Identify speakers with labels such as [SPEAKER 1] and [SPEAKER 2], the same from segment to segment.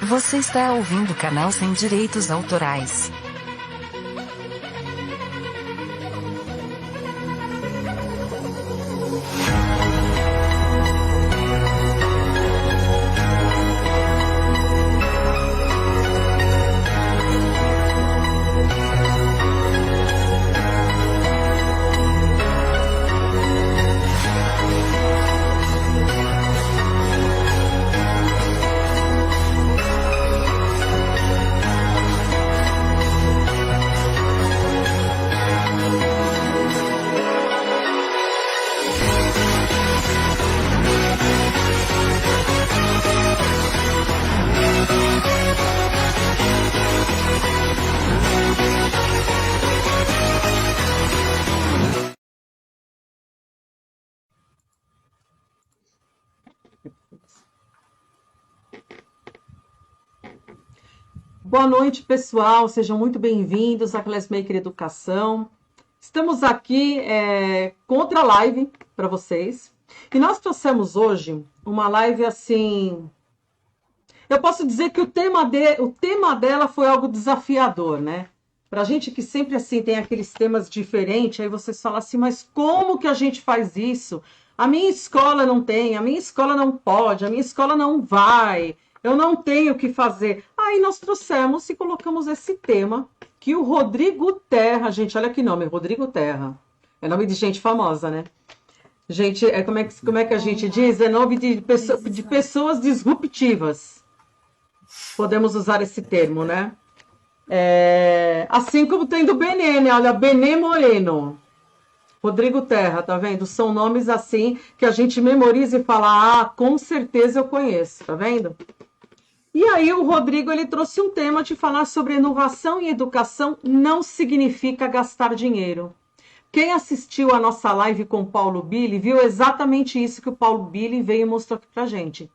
[SPEAKER 1] Você está ouvindo o canal Sem Direitos Autorais.
[SPEAKER 2] Boa noite, pessoal. Sejam muito bem-vindos à Classmaker Educação. Estamos aqui com outra live para vocês. E nós trouxemos hoje uma live assim... Eu posso dizer que o tema dela foi algo desafiador, né? Pra gente que sempre assim tem aqueles temas diferentes, aí vocês falam assim, mas como que a gente faz isso? A minha escola não tem, a minha escola não pode, a minha escola não vai, eu não tenho o que fazer. Aí nós trouxemos e colocamos esse tema que o Rodrigo Terra, gente, olha que nome, Rodrigo Terra. É nome de gente famosa, né? Gente, como é que a gente diz? É nome de pessoas disruptivas. Podemos usar esse termo, né? Assim como tem do Benê, né? Olha, Benê Moreno. Rodrigo Terra, tá vendo? São nomes assim que a gente memoriza e fala, com certeza eu conheço, tá vendo? E aí o Rodrigo, ele trouxe um tema de falar sobre inovação em educação não significa gastar dinheiro. Quem assistiu a nossa live com o Paulo Billy viu exatamente isso que o Paulo Billy veio e mostrou aqui pra gente.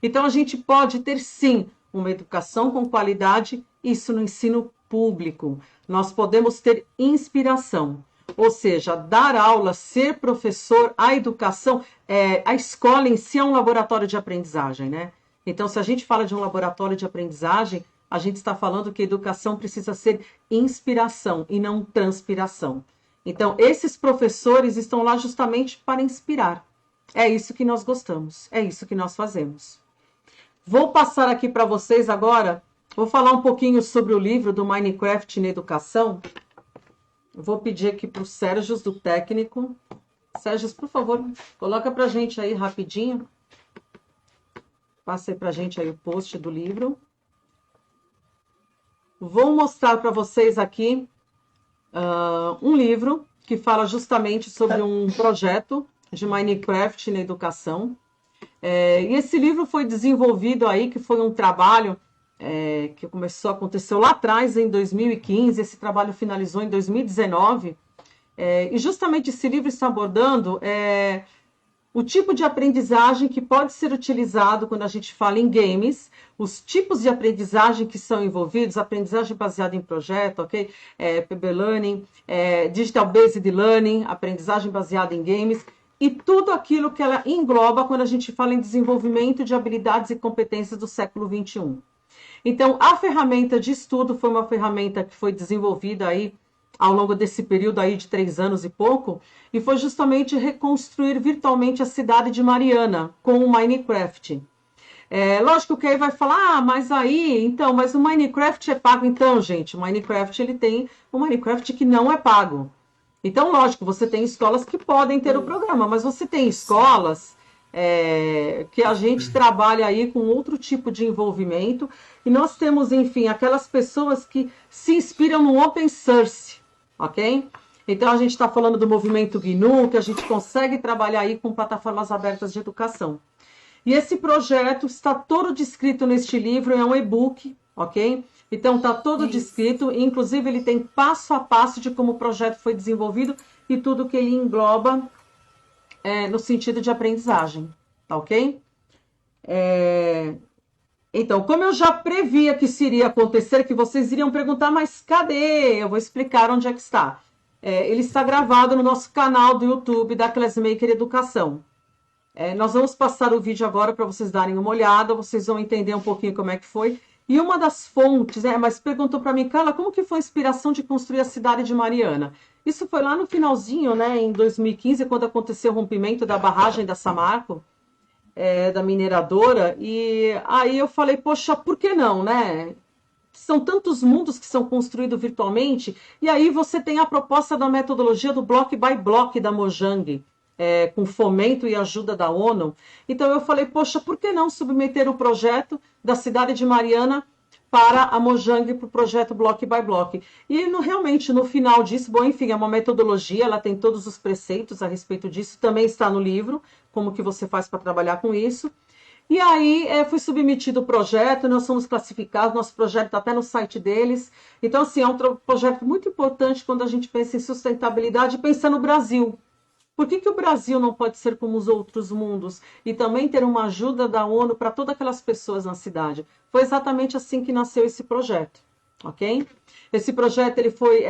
[SPEAKER 2] Então a gente pode ter sim uma educação com qualidade, isso no ensino público. Nós podemos ter inspiração, ou seja, dar aula, ser professor, a educação, a escola em si é um laboratório de aprendizagem, né? Então, se a gente fala de um laboratório de aprendizagem, a gente está falando que a educação precisa ser inspiração e não transpiração. Então, esses professores estão lá justamente para inspirar. É isso que nós gostamos, é isso que nós fazemos. Vou passar aqui para vocês agora, vou falar um pouquinho sobre o livro do Minecraft na Educação. Vou pedir aqui para o Sérgio, do técnico. Sérgio, por favor, coloca para a gente aí rapidinho. Passa aí para a gente aí o post do livro. Vou mostrar para vocês aqui um livro que fala justamente sobre um projeto de Minecraft na educação. E esse livro foi desenvolvido aí, que foi um trabalho que começou a acontecer lá atrás, em 2015, esse trabalho finalizou em 2019, e justamente esse livro está abordando o tipo de aprendizagem que pode ser utilizado quando a gente fala em games, os tipos de aprendizagem que são envolvidos, aprendizagem baseada em projeto, ok? PB Learning, Digital Based Learning, aprendizagem baseada em games, e tudo aquilo que ela engloba quando a gente fala em desenvolvimento de habilidades e competências do século XXI. Então, a ferramenta de estudo foi uma ferramenta que foi desenvolvida aí ao longo desse período aí de 3 anos e pouco, e foi justamente reconstruir virtualmente a cidade de Mariana com o Minecraft. Lógico que aí vai falar, mas o Minecraft é pago. Então, gente, o Minecraft, ele tem o Minecraft que não é pago. Então, lógico, você tem escolas que podem ter o programa, mas você tem escolas que a gente trabalha aí com outro tipo de envolvimento, e nós temos, enfim, aquelas pessoas que se inspiram no open source, ok? Então, a gente está falando do movimento GNU, que a gente consegue trabalhar aí com plataformas abertas de educação. E esse projeto está todo descrito neste livro, é um e-book, ok? Então, está todo descrito, inclusive ele tem passo a passo de como o projeto foi desenvolvido e tudo que ele engloba no sentido de aprendizagem, tá ok? Então, como eu já previa que isso iria acontecer, que vocês iriam perguntar, mas cadê? Eu vou explicar onde é que está. Ele está gravado no nosso canal do YouTube da Classmaker Educação. Nós vamos passar o vídeo agora para vocês darem uma olhada, vocês vão entender um pouquinho como é que foi. E uma das fontes, mas perguntou para mim, Carla, como que foi a inspiração de construir a cidade de Mariana? Isso foi lá no finalzinho, né, em 2015, quando aconteceu o rompimento da barragem da Samarco, da mineradora, e aí eu falei, poxa, por que não, né? São tantos mundos que são construídos virtualmente, e aí você tem a proposta da metodologia do Block by Block da Mojang, com fomento e ajuda da ONU. Então eu falei, poxa, por que não submeter o projeto da cidade de Mariana para a Mojang, para o projeto Block by Block? E realmente, no final disso, bom, enfim, é uma metodologia, ela tem todos os preceitos a respeito disso, também está no livro, como que você faz para trabalhar com isso. E aí foi submetido o projeto, nós fomos classificados, nosso projeto está até no site deles. Então, assim, é um projeto muito importante quando a gente pensa em sustentabilidade e pensa no Brasil. Por que o Brasil não pode ser como os outros mundos e também ter uma ajuda da ONU para todas aquelas pessoas na cidade? Foi exatamente assim que nasceu esse projeto, ok? Esse projeto ele foi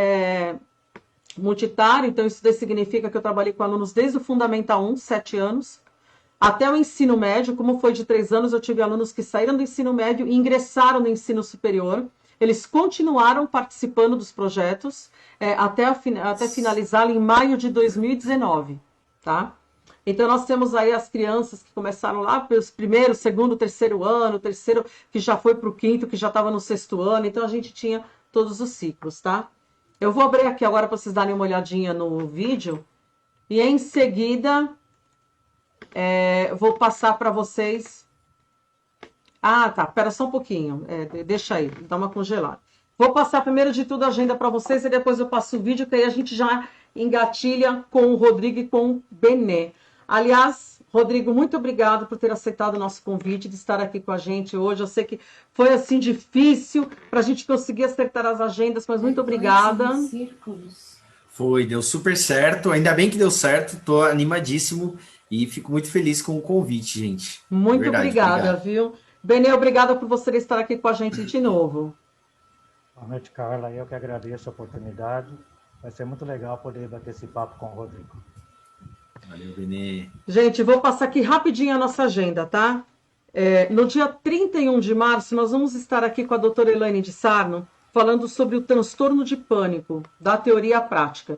[SPEAKER 2] multitário, então isso significa que eu trabalhei com alunos desde o Fundamental 1, 7 anos, até o ensino médio. Como foi de 3 anos, eu tive alunos que saíram do ensino médio e ingressaram no ensino superior. Eles continuaram participando dos projetos até finalizá-lo em maio de 2019, tá? Então, nós temos aí as crianças que começaram lá pelos primeiro, segundo, terceiro ano, terceiro que já foi para o quinto, que já estava no sexto ano. Então, a gente tinha todos os ciclos, tá? Eu vou abrir aqui agora para vocês darem uma olhadinha no vídeo e, em seguida, vou passar para vocês... Ah, tá. Espera só um pouquinho. Deixa aí. Dá uma congelada. Vou passar primeiro de tudo a agenda para vocês e depois eu passo o vídeo, que aí a gente já engatilha com o Rodrigo e com o Benê. Aliás, Rodrigo, muito obrigado por ter aceitado o nosso convite de estar aqui com a gente hoje. Eu sei que foi assim difícil para a gente conseguir acertar as agendas, mas muito obrigada.
[SPEAKER 3] Foi, deu super certo. Ainda bem que deu certo. Estou animadíssimo e fico muito feliz com o convite, gente.
[SPEAKER 2] Muito obrigada, viu? Benê, obrigada por você estar aqui com a gente de novo.
[SPEAKER 4] Boa noite, Carla. Eu que agradeço a oportunidade. Vai ser muito legal poder bater esse papo com o Rodrigo.
[SPEAKER 3] Valeu, Benê.
[SPEAKER 2] Gente, vou passar aqui rapidinho a nossa agenda, tá? No dia 31 de março, nós vamos estar aqui com a doutora Elaine de Sarno, falando sobre o transtorno de pânico, da teoria à prática.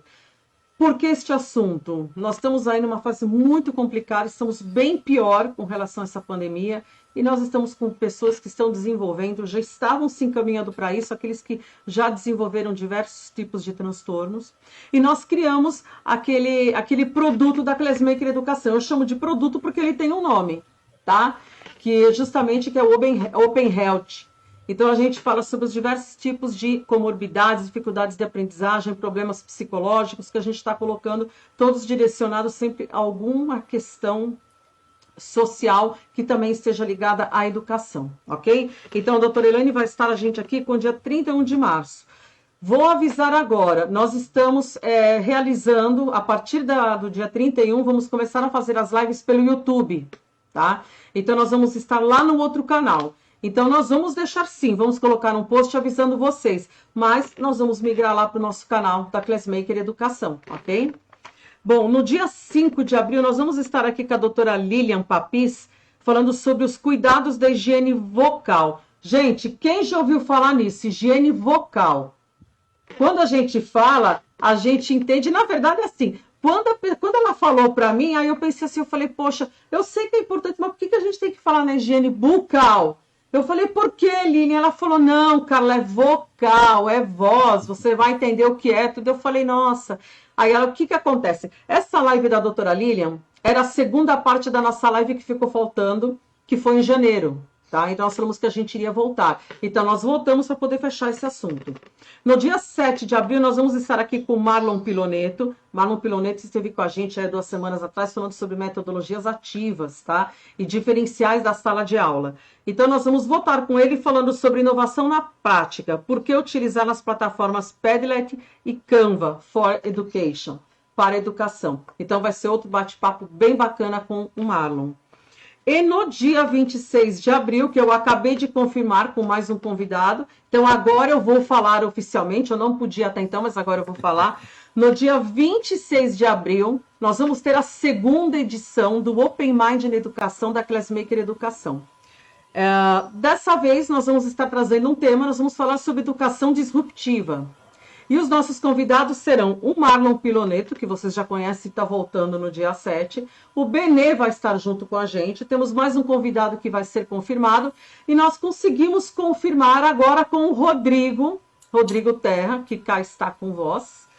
[SPEAKER 2] Por que este assunto? Nós estamos aí numa fase muito complicada, estamos bem pior com relação a essa pandemia, e nós estamos com pessoas que estão desenvolvendo, já estavam se encaminhando para isso, aqueles que já desenvolveram diversos tipos de transtornos, e nós criamos aquele produto da Classmaker Educação. Eu chamo de produto porque ele tem um nome, tá? Que justamente é o Open Health. Então, a gente fala sobre os diversos tipos de comorbidades, dificuldades de aprendizagem, problemas psicológicos, que a gente está colocando, todos direcionados sempre a alguma questão social que também esteja ligada à educação, ok? Então, a doutora Elaine vai estar a gente aqui com o dia 31 de março. Vou avisar agora, nós estamos realizando, a partir do dia 31, vamos começar a fazer as lives pelo YouTube, tá? Então, nós vamos estar lá no outro canal. Então, nós vamos deixar sim, vamos colocar um post avisando vocês, mas nós vamos migrar lá para o nosso canal da Classmaker Educação, ok? Bom, no dia 5 de abril, nós vamos estar aqui com a doutora Lilian Papis, falando sobre os cuidados da higiene vocal. Gente, quem já ouviu falar nisso? Higiene vocal. Quando a gente fala, a gente entende, na verdade é assim, quando ela falou para mim, aí eu pensei assim, eu falei, poxa, eu sei que é importante, mas por que a gente tem que falar na higiene bucal? Eu falei, por que, Lilian? Ela falou, não, Carla, é vocal, é voz, você vai entender o que é tudo. Eu falei, nossa. Aí ela, o que acontece? Essa live da doutora Lilian era a segunda parte da nossa live que ficou faltando, que foi em janeiro, tá? Então nós falamos que a gente iria voltar. Então nós voltamos para poder fechar esse assunto. No dia 7 de abril, nós vamos estar aqui com o Marlon Piloneto. Marlon Piloneto esteve com a gente 2 semanas atrás falando sobre metodologias ativas, tá? E diferenciais da sala de aula. Então nós vamos voltar com ele falando sobre inovação na prática. Por que utilizar nas plataformas Padlet e Canva for Education, para educação. Então vai ser outro bate-papo bem bacana com o Marlon. E no dia 26 de abril, que eu acabei de confirmar com mais um convidado, então agora eu vou falar oficialmente, eu não podia até então, mas agora eu vou falar. No dia 26 de abril, nós vamos ter a segunda edição do Open Mind na Educação da Classmaker Educação. Dessa vez, nós vamos estar trazendo um tema, nós vamos falar sobre educação disruptiva. E os nossos convidados serão o Marlon Piloneto, que vocês já conhecem e está voltando no dia 7. O Benê vai estar junto com a gente. Temos mais um convidado que vai ser confirmado. E nós conseguimos confirmar agora com o Rodrigo Terra, que cá está com vós.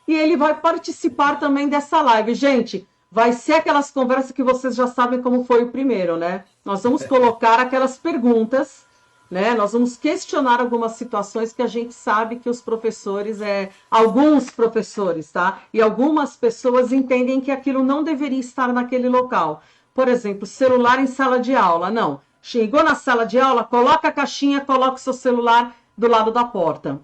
[SPEAKER 2] E ele vai participar também dessa live. Gente, vai ser aquelas conversas que vocês já sabem como foi o primeiro, né? Nós vamos colocar aquelas perguntas, né? Nós vamos questionar algumas situações que a gente sabe que os professores, alguns professores, tá? E algumas pessoas entendem que aquilo não deveria estar naquele local. Por exemplo, celular em sala de aula. Não. Chegou na sala de aula, coloca a caixinha, coloca o seu celular do lado da porta.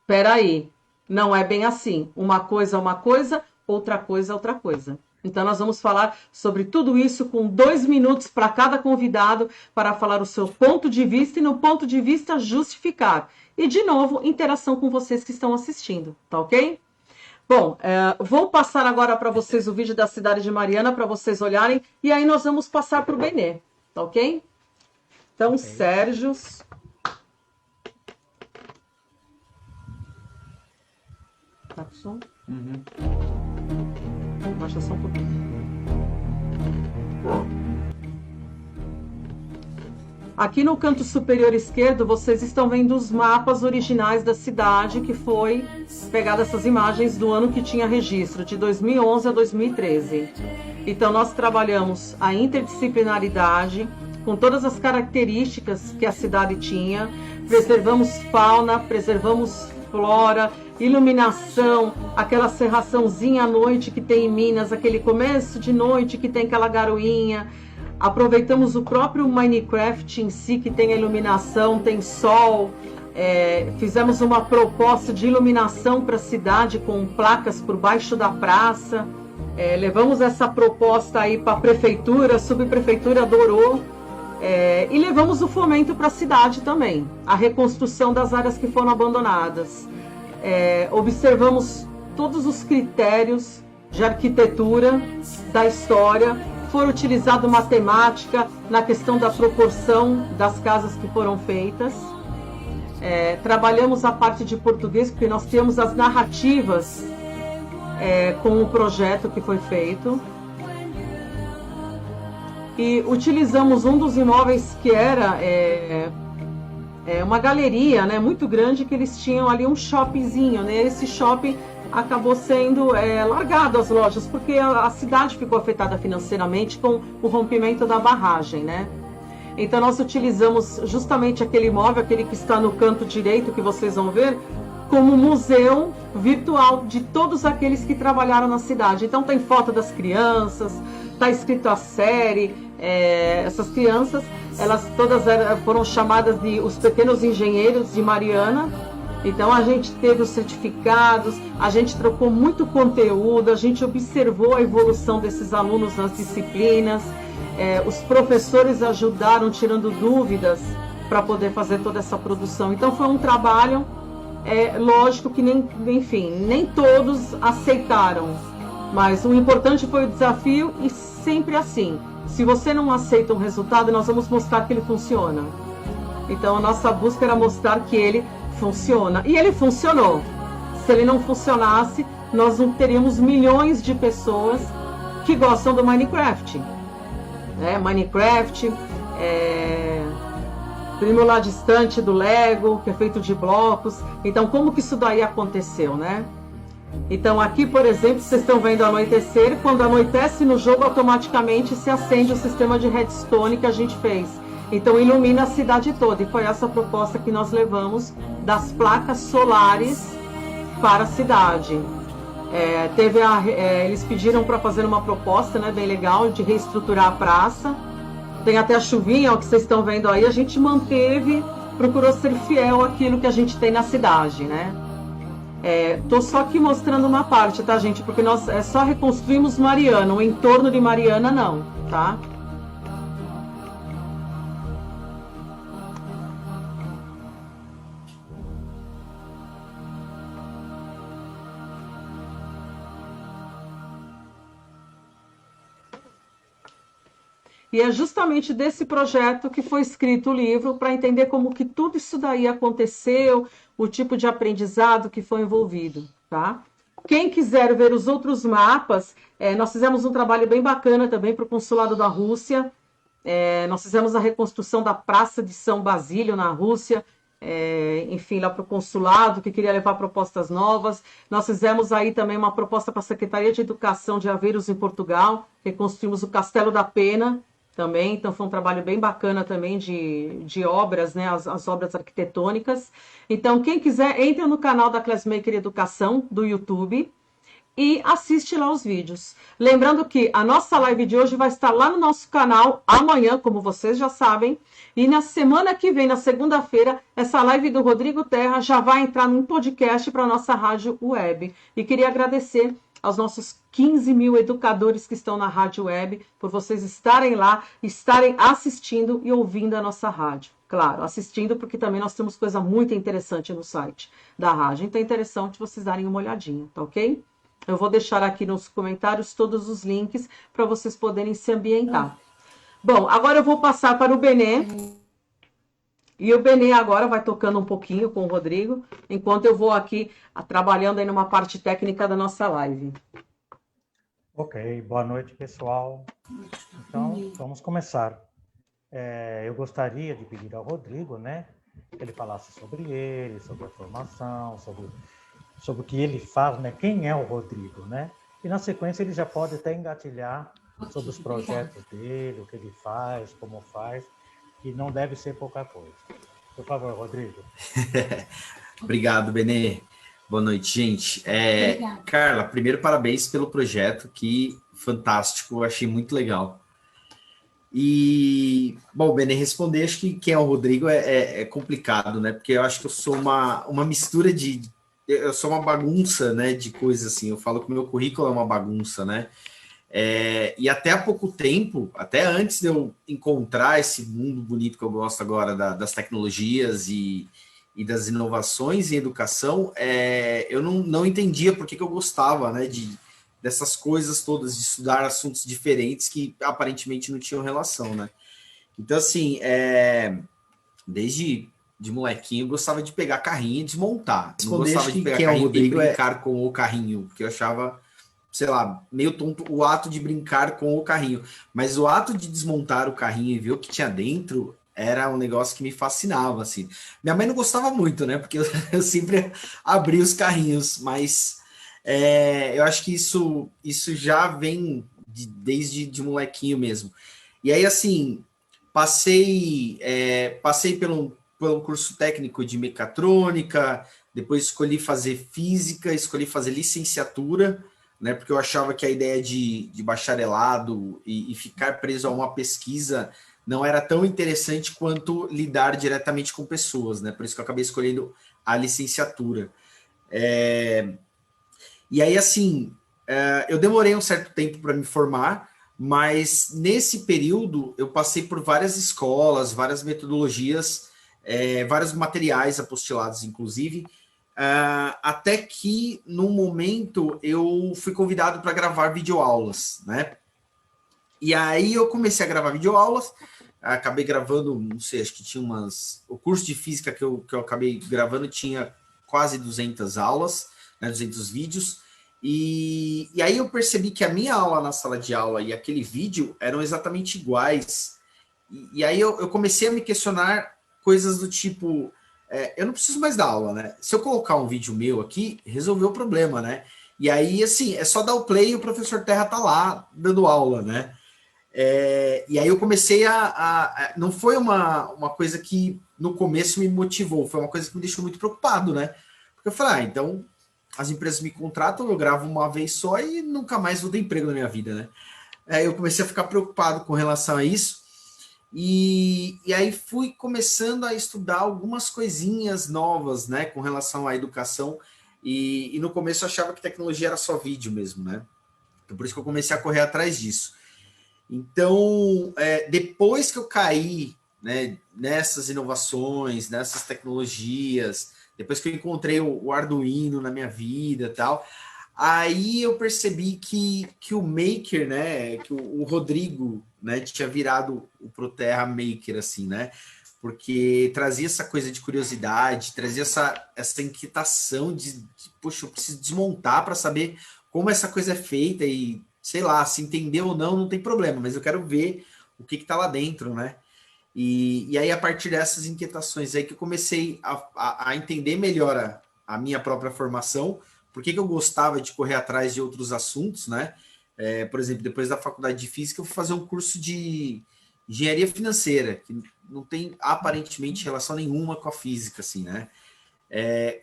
[SPEAKER 2] Peraí, não é bem assim. Uma coisa é uma coisa, outra coisa é outra coisa. Então, nós vamos falar sobre tudo isso com 2 minutos para cada convidado para falar o seu ponto de vista e, no ponto de vista, justificar. E, de novo, interação com vocês que estão assistindo, tá ok? Bom, vou passar agora para vocês o vídeo da cidade de Mariana para vocês olharem e aí nós vamos passar para o Benê, tá ok? Então, okay. Sérgio... Tá com som?
[SPEAKER 3] Uhum.
[SPEAKER 2] Baixa só um pouquinho. Aqui no canto superior esquerdo, vocês estão vendo os mapas originais da cidade, que foi pegada essas imagens do ano que tinha registro, de 2011 a 2013. Então, nós trabalhamos a interdisciplinaridade, com todas as características que a cidade tinha, preservamos fauna, preservamos flora, iluminação, aquela serraçãozinha à noite que tem em Minas, aquele começo de noite que tem aquela garoinha. Aproveitamos o próprio Minecraft em si, que tem a iluminação, tem sol. Fizemos uma proposta de iluminação para a cidade com placas por baixo da praça. Levamos essa proposta aí para a prefeitura, a subprefeitura adorou. E levamos o fomento para a cidade também, a reconstrução das áreas que foram abandonadas. Observamos todos os critérios de arquitetura da história, foi utilizado matemática na questão da proporção das casas que foram feitas. Trabalhamos a parte de português, porque nós temos as narrativas com o projeto que foi feito. E utilizamos um dos imóveis que era uma galeria, né, muito grande, que eles tinham ali um shoppingzinho, né? Esse shopping acabou sendo largado as lojas, porque a cidade ficou afetada financeiramente com o rompimento da barragem, né? Então nós utilizamos justamente aquele imóvel, aquele que está no canto direito, que vocês vão ver, como museu virtual de todos aqueles que trabalharam na cidade. Então tem foto das crianças, está escrito a série. Essas crianças, elas todas foram chamadas de os pequenos engenheiros de Mariana. Então a gente teve os certificados, a gente trocou muito conteúdo, a gente observou a evolução desses alunos nas disciplinas, os professores ajudaram tirando dúvidas para poder fazer toda essa produção. Então foi um trabalho, lógico que nem todos aceitaram, mas o importante foi o desafio e sempre assim. Se você não aceita um resultado, nós vamos mostrar que ele funciona. Então a nossa busca era mostrar que ele funciona. E ele funcionou. Se ele não funcionasse, nós não teríamos milhões de pessoas que gostam do Minecraft. Minecraft, Primo lá distante do Lego, que é feito de blocos. Então, como que isso daí aconteceu, né? Então, aqui, por exemplo, vocês estão vendo anoitecer. Quando anoitece no jogo, automaticamente se acende o sistema de redstone que a gente fez. Então, ilumina a cidade toda. E foi essa proposta que nós levamos das placas solares para a cidade. Eles pediram para fazer uma proposta, né, bem legal, de reestruturar a praça. Tem até a chuvinha, ó, que vocês estão vendo aí. A gente manteve, procurou ser fiel àquilo que a gente tem na cidade, né? Tô só aqui mostrando uma parte, tá, gente? Porque nós só reconstruímos Mariana, o entorno de Mariana não, tá? E é justamente desse projeto que foi escrito o livro, para entender como que tudo isso daí aconteceu, o tipo de aprendizado que foi envolvido, tá? Quem quiser ver os outros mapas, nós fizemos um trabalho bem bacana também para o Consulado da Rússia. Nós fizemos a reconstrução da Praça de São Basílio, na Rússia, enfim, lá para o consulado, que queria levar propostas novas. Nós fizemos aí também uma proposta para a Secretaria de Educação de Aveiros, em Portugal, reconstruímos o Castelo da Pena também, então foi um trabalho bem bacana também de obras, né, as obras arquitetônicas. Então, quem quiser, entra no canal da Classmaker Educação, do YouTube, e assiste lá os vídeos. Lembrando que a nossa live de hoje vai estar lá no nosso canal amanhã, como vocês já sabem, e na semana que vem, na segunda-feira, essa live do Rodrigo Terra já vai entrar num podcast para a nossa rádio web. E queria agradecer aos nossos 15 mil educadores que estão na rádio web, por vocês estarem lá, estarem assistindo e ouvindo a nossa rádio. Claro, assistindo, porque também nós temos coisa muito interessante no site da rádio. Então é interessante vocês darem uma olhadinha, tá ok? Eu vou deixar aqui nos comentários todos os links para vocês poderem se ambientar. Bom, agora eu vou passar para o Benê. E o Benê agora vai tocando um pouquinho com o Rodrigo, enquanto eu vou aqui trabalhando aí numa parte técnica da nossa live.
[SPEAKER 4] Ok, boa noite, pessoal. Então, vamos começar. Eu gostaria de pedir ao Rodrigo, né, que ele falasse sobre ele, sobre a formação, sobre o que ele faz, né? Quem é o Rodrigo, né? E na sequência ele já pode até engatilhar sobre os projetos dele, o que ele faz, como faz, que não deve ser pouca coisa. Por favor, Rodrigo.
[SPEAKER 3] Obrigado, Benê. Boa noite, gente. Carla, primeiro parabéns pelo projeto, que fantástico, achei muito legal. E, bom, Benê, responder, acho que quem é o Rodrigo é complicado, né? Porque eu acho que eu sou uma mistura eu sou uma bagunça, né, de coisas assim. Eu falo que o meu currículo é uma bagunça, né? E até há pouco tempo, até antes de eu encontrar esse mundo bonito que eu gosto agora das tecnologias e das inovações em educação, eu não entendia por que eu gostava, né, dessas coisas todas, de estudar assuntos diferentes que aparentemente não tinham relação, né? Então, assim, desde de molequinho, eu gostava de pegar carrinho e desmontar. Não gostava de pegar carrinho e brincar com o carrinho, porque eu achava, sei lá, meio tonto o ato de brincar com o carrinho. Mas o ato de desmontar o carrinho e ver o que tinha dentro era um negócio que me fascinava, assim. Minha mãe não gostava muito, né? Porque eu sempre abria os carrinhos, mas eu acho que isso já vem desde de molequinho mesmo. E aí, assim, passei pelo curso técnico de mecatrônica, depois escolhi fazer física, escolhi fazer licenciatura, né, porque eu achava que a ideia de bacharelado e ficar preso a uma pesquisa não era tão interessante quanto lidar diretamente com pessoas, né, por isso que eu acabei escolhendo a licenciatura. E aí, assim, eu demorei um certo tempo para me formar, mas nesse período eu passei por várias escolas, várias metodologias, vários materiais apostilados, inclusive, até que, num momento, eu fui convidado para gravar videoaulas, né? E aí eu comecei a gravar videoaulas, acabei gravando, não sei, acho que tinha o curso de física que eu acabei gravando tinha quase 200 aulas, né, 200 vídeos, e aí eu percebi que a minha aula na sala de aula e aquele vídeo eram exatamente iguais, e aí eu comecei a me questionar coisas do tipo, eu não preciso mais dar aula, né? Se eu colocar um vídeo meu aqui, resolveu o problema, né? E aí, assim, é só dar o play e o professor Terra tá lá dando aula, né? E aí eu comecei não foi uma coisa que no começo me motivou, foi uma coisa que me deixou muito preocupado, né? Porque eu falei, então as empresas me contratam, eu gravo uma vez só e nunca mais vou ter emprego na minha vida, né? Aí eu comecei a ficar preocupado com relação a isso. E aí fui começando a estudar algumas coisinhas novas, né, com relação à educação, e no começo eu achava que tecnologia era só vídeo mesmo, né? Então por isso que eu comecei a correr atrás disso. Então, depois que eu caí, né, nessas inovações, nessas tecnologias, depois que eu encontrei o Arduino na minha vida e tal, Aí eu percebi que o Maker, né, que o Rodrigo, né, tinha virado o Proterra Maker, assim, né, porque trazia essa coisa de curiosidade, trazia essa inquietação poxa, eu preciso desmontar para saber como essa coisa é feita e, sei lá, se entender ou não tem problema, mas eu quero ver o que está lá dentro, né. E aí, a partir dessas inquietações aí que eu comecei a entender melhor a minha própria formação, por que eu gostava de correr atrás de outros assuntos, né? Por exemplo, depois da faculdade de Física, eu fui fazer um curso de Engenharia Financeira, que não tem aparentemente relação nenhuma com a física, assim, né?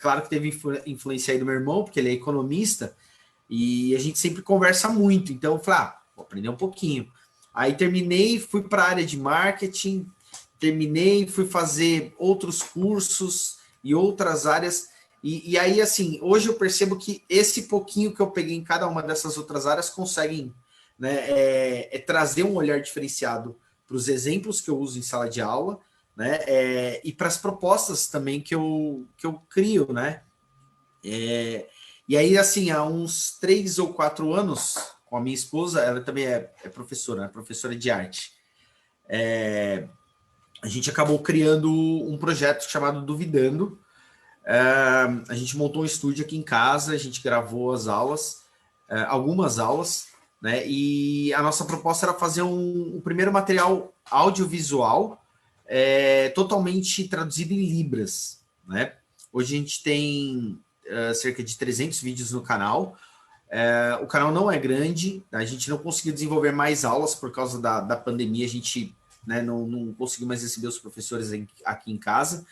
[SPEAKER 3] Claro que teve influência aí do meu irmão, porque ele é economista, e a gente sempre conversa muito, então eu falei, vou aprender um pouquinho. Aí terminei, fui para a área de marketing, fui fazer outros cursos e outras áreas, e aí, assim, hoje eu percebo que esse pouquinho que eu peguei em cada uma dessas outras áreas conseguem, né, trazer um olhar diferenciado para os exemplos que eu uso em sala de aula, né, e para as propostas também que eu crio, né. E aí, assim, há uns 3 ou 4 anos, com a minha esposa, ela também é professora, né, professora de arte, a gente acabou criando um projeto chamado Duvidando. A gente montou um estúdio aqui em casa, a gente gravou as aulas, algumas aulas, né? E a nossa proposta era fazer um primeiro material audiovisual totalmente traduzido em Libras, né? Hoje a gente tem cerca de 300 vídeos no canal. O canal não é grande, a gente não conseguiu desenvolver mais aulas por causa da pandemia, a gente, né, não conseguiu mais receber os professores aqui em casa,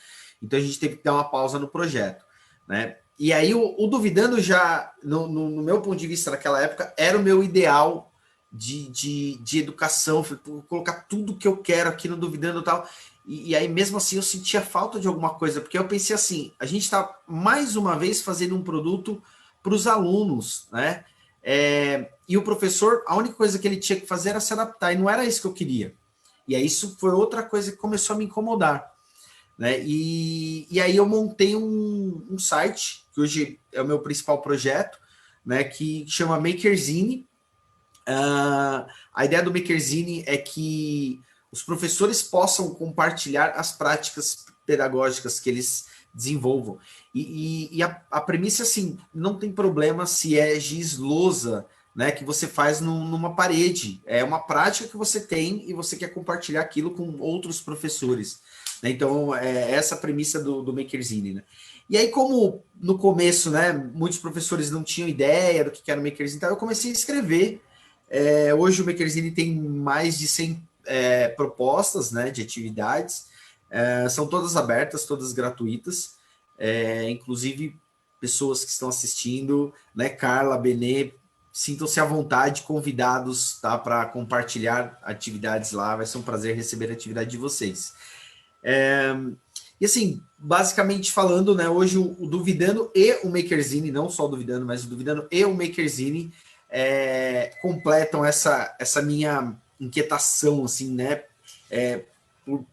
[SPEAKER 3] então a gente teve que dar uma pausa no projeto, né? E aí o Duvidando já, no meu ponto de vista naquela época, era o meu ideal de educação, vou colocar tudo que eu quero aqui no Duvidando e tal, e aí mesmo assim eu sentia falta de alguma coisa, porque eu pensei assim, a gente está mais uma vez fazendo um produto para os alunos, né? E o professor, a única coisa que ele tinha que fazer era se adaptar, e não era isso que eu queria. E aí isso foi outra coisa que começou a me incomodar, né? E aí eu montei um site, que hoje é o meu principal projeto, né, que chama Makerzine. A ideia do Makerzine é que os professores possam compartilhar as práticas pedagógicas que eles desenvolvam. E a premissa, assim, não tem problema se é giz lousa, né, que você faz numa parede. É uma prática que você tem e você quer compartilhar aquilo com outros professores, né? Então, essa a premissa do Makerzine, né? E aí, como no começo, né, muitos professores não tinham ideia do que era o Makerzine, então eu comecei a escrever. Hoje o Makerzine tem mais de 100 propostas, né, de atividades. São todas abertas, todas gratuitas. Inclusive, pessoas que estão assistindo, né, Carla, Benê, sintam-se à vontade, convidados, tá, para compartilhar atividades lá. Vai ser um prazer receber a atividade de vocês. E assim, basicamente falando, né, hoje o Duvidando e o Makerzine, não só o Duvidando, mas o Duvidando e o Makerzine completam essa minha inquietação, assim, né,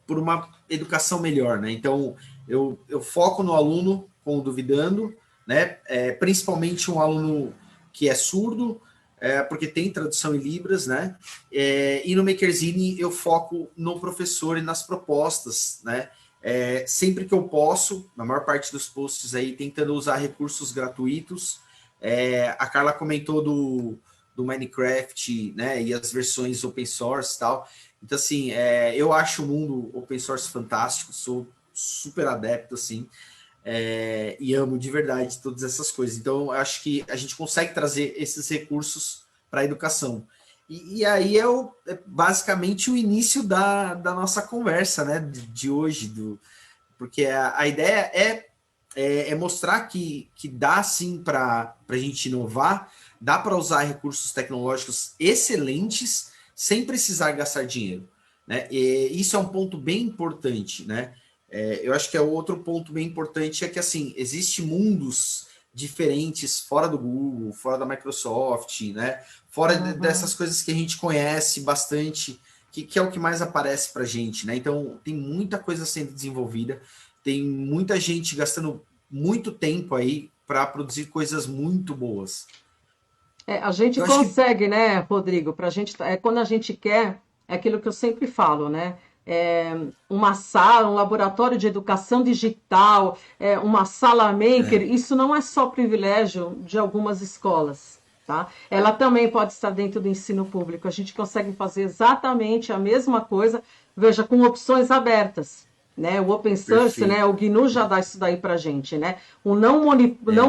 [SPEAKER 3] por uma educação melhor, né? Então, eu foco no aluno com o Duvidando, né, principalmente um aluno que é surdo, porque tem tradução em Libras, né? E no Makerzine eu foco no professor e nas propostas, né? Sempre que eu posso, na maior parte dos posts aí, tentando usar recursos gratuitos. A Carla comentou do Minecraft, né? E as versões open source e tal. Então, assim, eu acho o mundo open source fantástico, sou super adepto, assim. E amo de verdade todas essas coisas. Então, acho que a gente consegue trazer esses recursos para a educação. E aí é basicamente o início da nossa conversa, né, de hoje, porque a ideia é mostrar que dá sim para a gente inovar, dá para usar recursos tecnológicos excelentes sem precisar gastar dinheiro, né? E isso é um ponto bem importante, né? Eu acho que outro ponto bem importante é que, assim, existem mundos diferentes fora do Google, fora da Microsoft, né? Fora dessas coisas que a gente conhece bastante, que é o que mais aparece para a gente, né? Então, tem muita coisa sendo desenvolvida, tem muita gente gastando muito tempo aí para produzir coisas muito boas,
[SPEAKER 2] A gente
[SPEAKER 3] Eu acho que
[SPEAKER 2] consegue, né, Rodrigo? Pra gente, quando a gente quer, é aquilo que eu sempre falo, né? Uma sala, um laboratório de educação digital, uma sala maker, isso não é só privilégio de algumas escolas, tá? Ela também pode estar dentro do ensino público. A gente consegue fazer exatamente a mesma coisa, veja, com opções abertas. Né, o open source, né,
[SPEAKER 3] perfeito.
[SPEAKER 2] o GNU já dá isso daí para a gente, né? O não
[SPEAKER 3] É,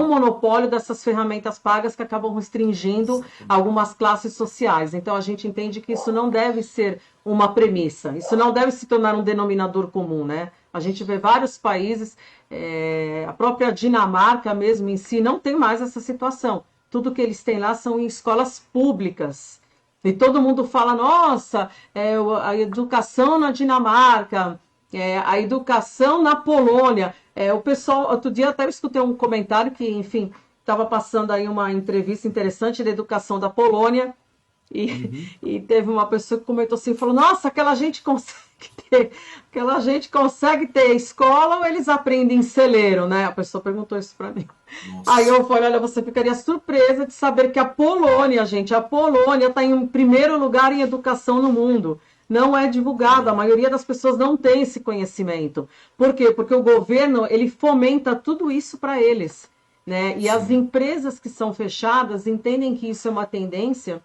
[SPEAKER 2] monopólio dessas ferramentas pagas que acabam restringindo
[SPEAKER 3] exatamente.
[SPEAKER 2] algumas classes sociais. Então a gente entende que isso não deve ser uma premissa, isso não deve se tornar um denominador comum, né? A gente vê vários países, a própria Dinamarca mesmo em si não tem mais essa situação. Tudo que eles têm lá são em escolas públicas. E todo mundo fala, nossa, a educação na Dinamarca, a educação na Polônia. O pessoal, outro dia até eu escutei um comentário que, enfim, estava passando aí uma entrevista interessante da educação da Polônia e,
[SPEAKER 3] Uhum.
[SPEAKER 2] e teve uma pessoa que comentou assim, falou, nossa, aquela gente consegue ter escola ou eles aprendem em celeiro, né? A pessoa perguntou isso para mim. Aí
[SPEAKER 3] Nossa.
[SPEAKER 2] eu falei, olha, você ficaria surpresa de saber que a Polônia, gente, a Polônia está em primeiro lugar em educação no mundo. Não é divulgado, a maioria das pessoas não tem esse conhecimento. Por quê? Porque o governo, ele fomenta tudo isso para eles, né? E as
[SPEAKER 3] Sim,
[SPEAKER 2] empresas que são fechadas entendem que isso é uma tendência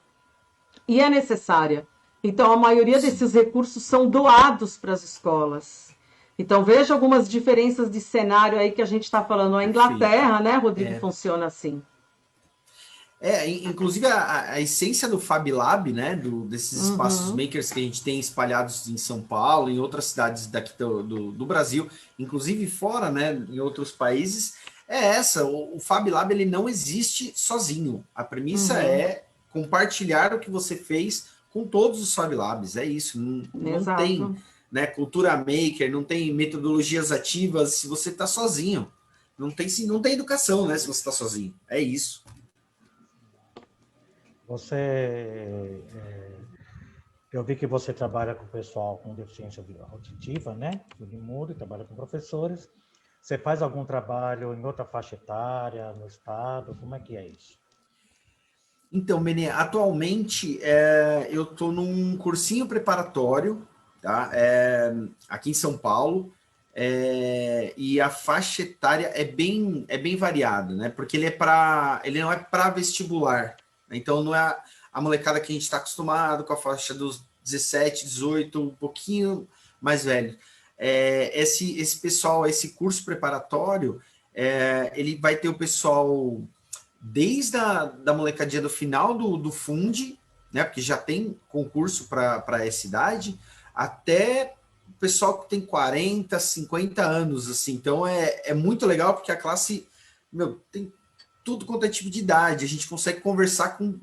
[SPEAKER 2] e é necessária. Então, a maioria
[SPEAKER 3] sim.
[SPEAKER 2] desses recursos são doados para as escolas. Então, veja algumas diferenças de cenário aí que a gente está falando. A
[SPEAKER 3] Perfeito.
[SPEAKER 2] Inglaterra, né, Rodrigo,
[SPEAKER 3] É,
[SPEAKER 2] funciona assim.
[SPEAKER 3] inclusive a essência do Fab Lab, né, desses espaços
[SPEAKER 2] Uhum,
[SPEAKER 3] makers que a gente tem espalhados em São Paulo, em outras cidades daqui do Brasil, inclusive fora, né, em outros países, é essa. O Fab Lab ele não existe sozinho. A premissa
[SPEAKER 2] uhum,
[SPEAKER 3] é compartilhar o que você fez com todos os Fab Labs. É isso. Não tem,
[SPEAKER 2] exato.
[SPEAKER 3] né, cultura maker, não tem metodologias ativas se você está sozinho. Não tem educação, né, se você está sozinho. É isso.
[SPEAKER 4] Você, eu vi que você trabalha com o pessoal com deficiência auditiva, né? De mudo, trabalha com professores. Você faz algum trabalho em outra faixa etária, no estado? Como é que é isso?
[SPEAKER 3] Então, Menê, atualmente eu estou num cursinho preparatório, tá? Aqui em São Paulo, e a faixa etária é bem variada, né? Porque ele não é para vestibular, né? Então não é a molecada que a gente está acostumado com a faixa dos 17, 18, um pouquinho mais velho. Esse pessoal, esse curso preparatório, ele vai ter o pessoal desde da molecadinha do final do Fundi, né? Porque já tem concurso para essa idade, até o pessoal que tem 40, 50 anos, assim. Então é muito legal porque a classe, meu, tem tudo quanto é tipo de idade. A gente consegue conversar com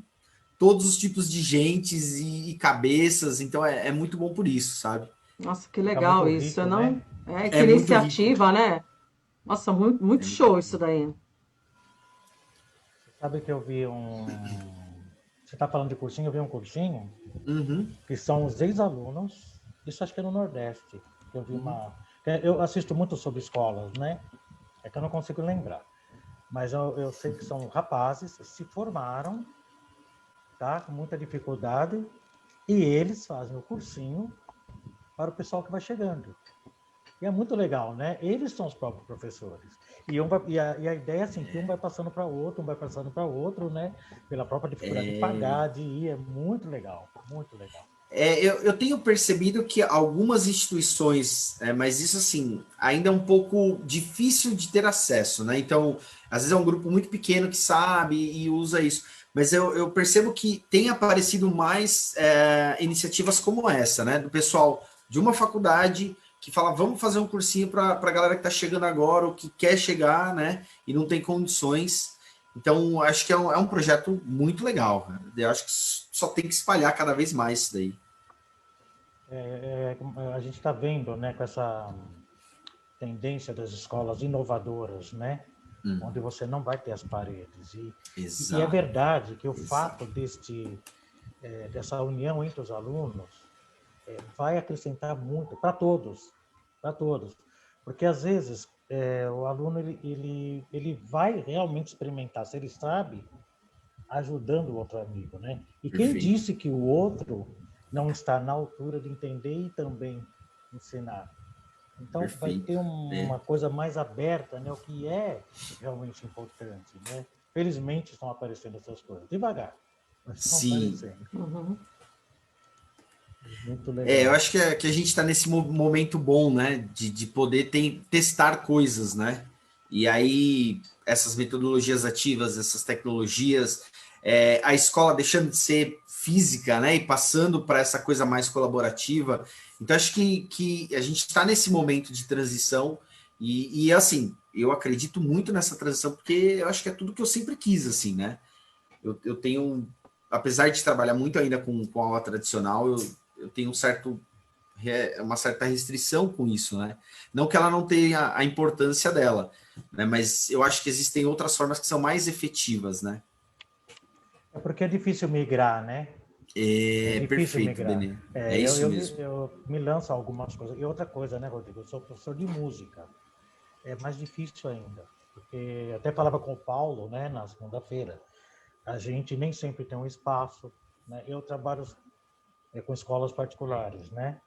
[SPEAKER 3] todos os tipos de gentes e cabeças, então é muito bom por isso, sabe?
[SPEAKER 2] Nossa, que
[SPEAKER 4] Fica
[SPEAKER 2] legal
[SPEAKER 4] muito
[SPEAKER 2] isso,
[SPEAKER 4] rico,
[SPEAKER 2] não?
[SPEAKER 4] né?
[SPEAKER 2] Que
[SPEAKER 3] É muito rico.
[SPEAKER 2] iniciativa, né? Nossa, muito,
[SPEAKER 3] É
[SPEAKER 2] muito
[SPEAKER 3] muito
[SPEAKER 2] show
[SPEAKER 3] rico.
[SPEAKER 2] isso daí.
[SPEAKER 4] Você sabe que eu vi um... Você está falando de cursinho, eu vi um cursinho
[SPEAKER 3] Uhum,
[SPEAKER 4] que são os ex-alunos, isso acho que é no Nordeste. Eu vi uma... Eu assisto muito sobre escolas, né? É que eu não consigo lembrar. Mas eu sei que são rapazes, se formaram, tá? Com muita dificuldade, e eles fazem o cursinho para o pessoal que vai chegando. E é muito legal, né? Eles são os próprios professores. E a ideia é assim, que um vai passando para outro, um vai passando para outro, né? Pela própria dificuldade de pagar, de ir. É muito legal, muito legal.
[SPEAKER 3] Eu tenho percebido que algumas instituições, mas isso assim, ainda é um pouco difícil de ter acesso, né? Então, às vezes é um grupo muito pequeno que sabe e usa isso. Mas eu percebo que tem aparecido mais iniciativas como essa, né? Do pessoal de uma faculdade que fala, vamos fazer um cursinho para a galera que está chegando agora, ou que quer chegar, né? E não tem condições. Então, acho que é um projeto muito legal, cara. Eu acho que só tem que espalhar cada vez mais isso daí.
[SPEAKER 4] A gente está vendo, né, com essa tendência das escolas inovadoras, né? Onde você não vai ter as paredes. E é
[SPEAKER 3] Exato,
[SPEAKER 4] verdade que o fato
[SPEAKER 3] exato.
[SPEAKER 4] dessa união entre os alunos vai acrescentar muito para todos. Porque, às vezes, o aluno ele vai realmente experimentar. Se ele sabe, ajudando o outro amigo, né? E quem
[SPEAKER 3] Perfeito.
[SPEAKER 4] disse que o outro não está na altura de entender e também ensinar? Então, vai
[SPEAKER 3] Perfeito.
[SPEAKER 4] ter uma coisa mais aberta, né? O que é realmente importante, né? Felizmente estão aparecendo essas coisas. Devagar, mas estão
[SPEAKER 3] Sim.
[SPEAKER 4] aparecendo.
[SPEAKER 2] Uhum.
[SPEAKER 4] Muito legal.
[SPEAKER 3] Eu acho que a gente está nesse momento bom, né? De poder testar coisas, né? E aí, essas metodologias ativas, essas tecnologias, a escola deixando de ser física, né? E passando para essa coisa mais colaborativa. Então, acho que a gente está nesse momento de transição e, assim, eu acredito muito nessa transição, porque eu acho que é tudo que eu sempre quis, assim, né? Eu tenho, apesar de trabalhar muito ainda com aula tradicional, eu tenho uma certa restrição com isso, né? Não que ela não tenha a importância dela, né? Mas eu acho que existem outras formas que são mais efetivas, né?
[SPEAKER 4] É porque é difícil migrar, né? É difícil
[SPEAKER 3] Perfeito,
[SPEAKER 4] migrar.
[SPEAKER 3] Benê. É isso mesmo.
[SPEAKER 4] Eu me lanço a algumas coisas. E outra coisa, né, Rodrigo? Eu sou professor de música. É mais difícil ainda. Porque até falava com o Paulo, né, na segunda-feira. A gente nem sempre tem um espaço, né? Eu trabalho com escolas particulares, né?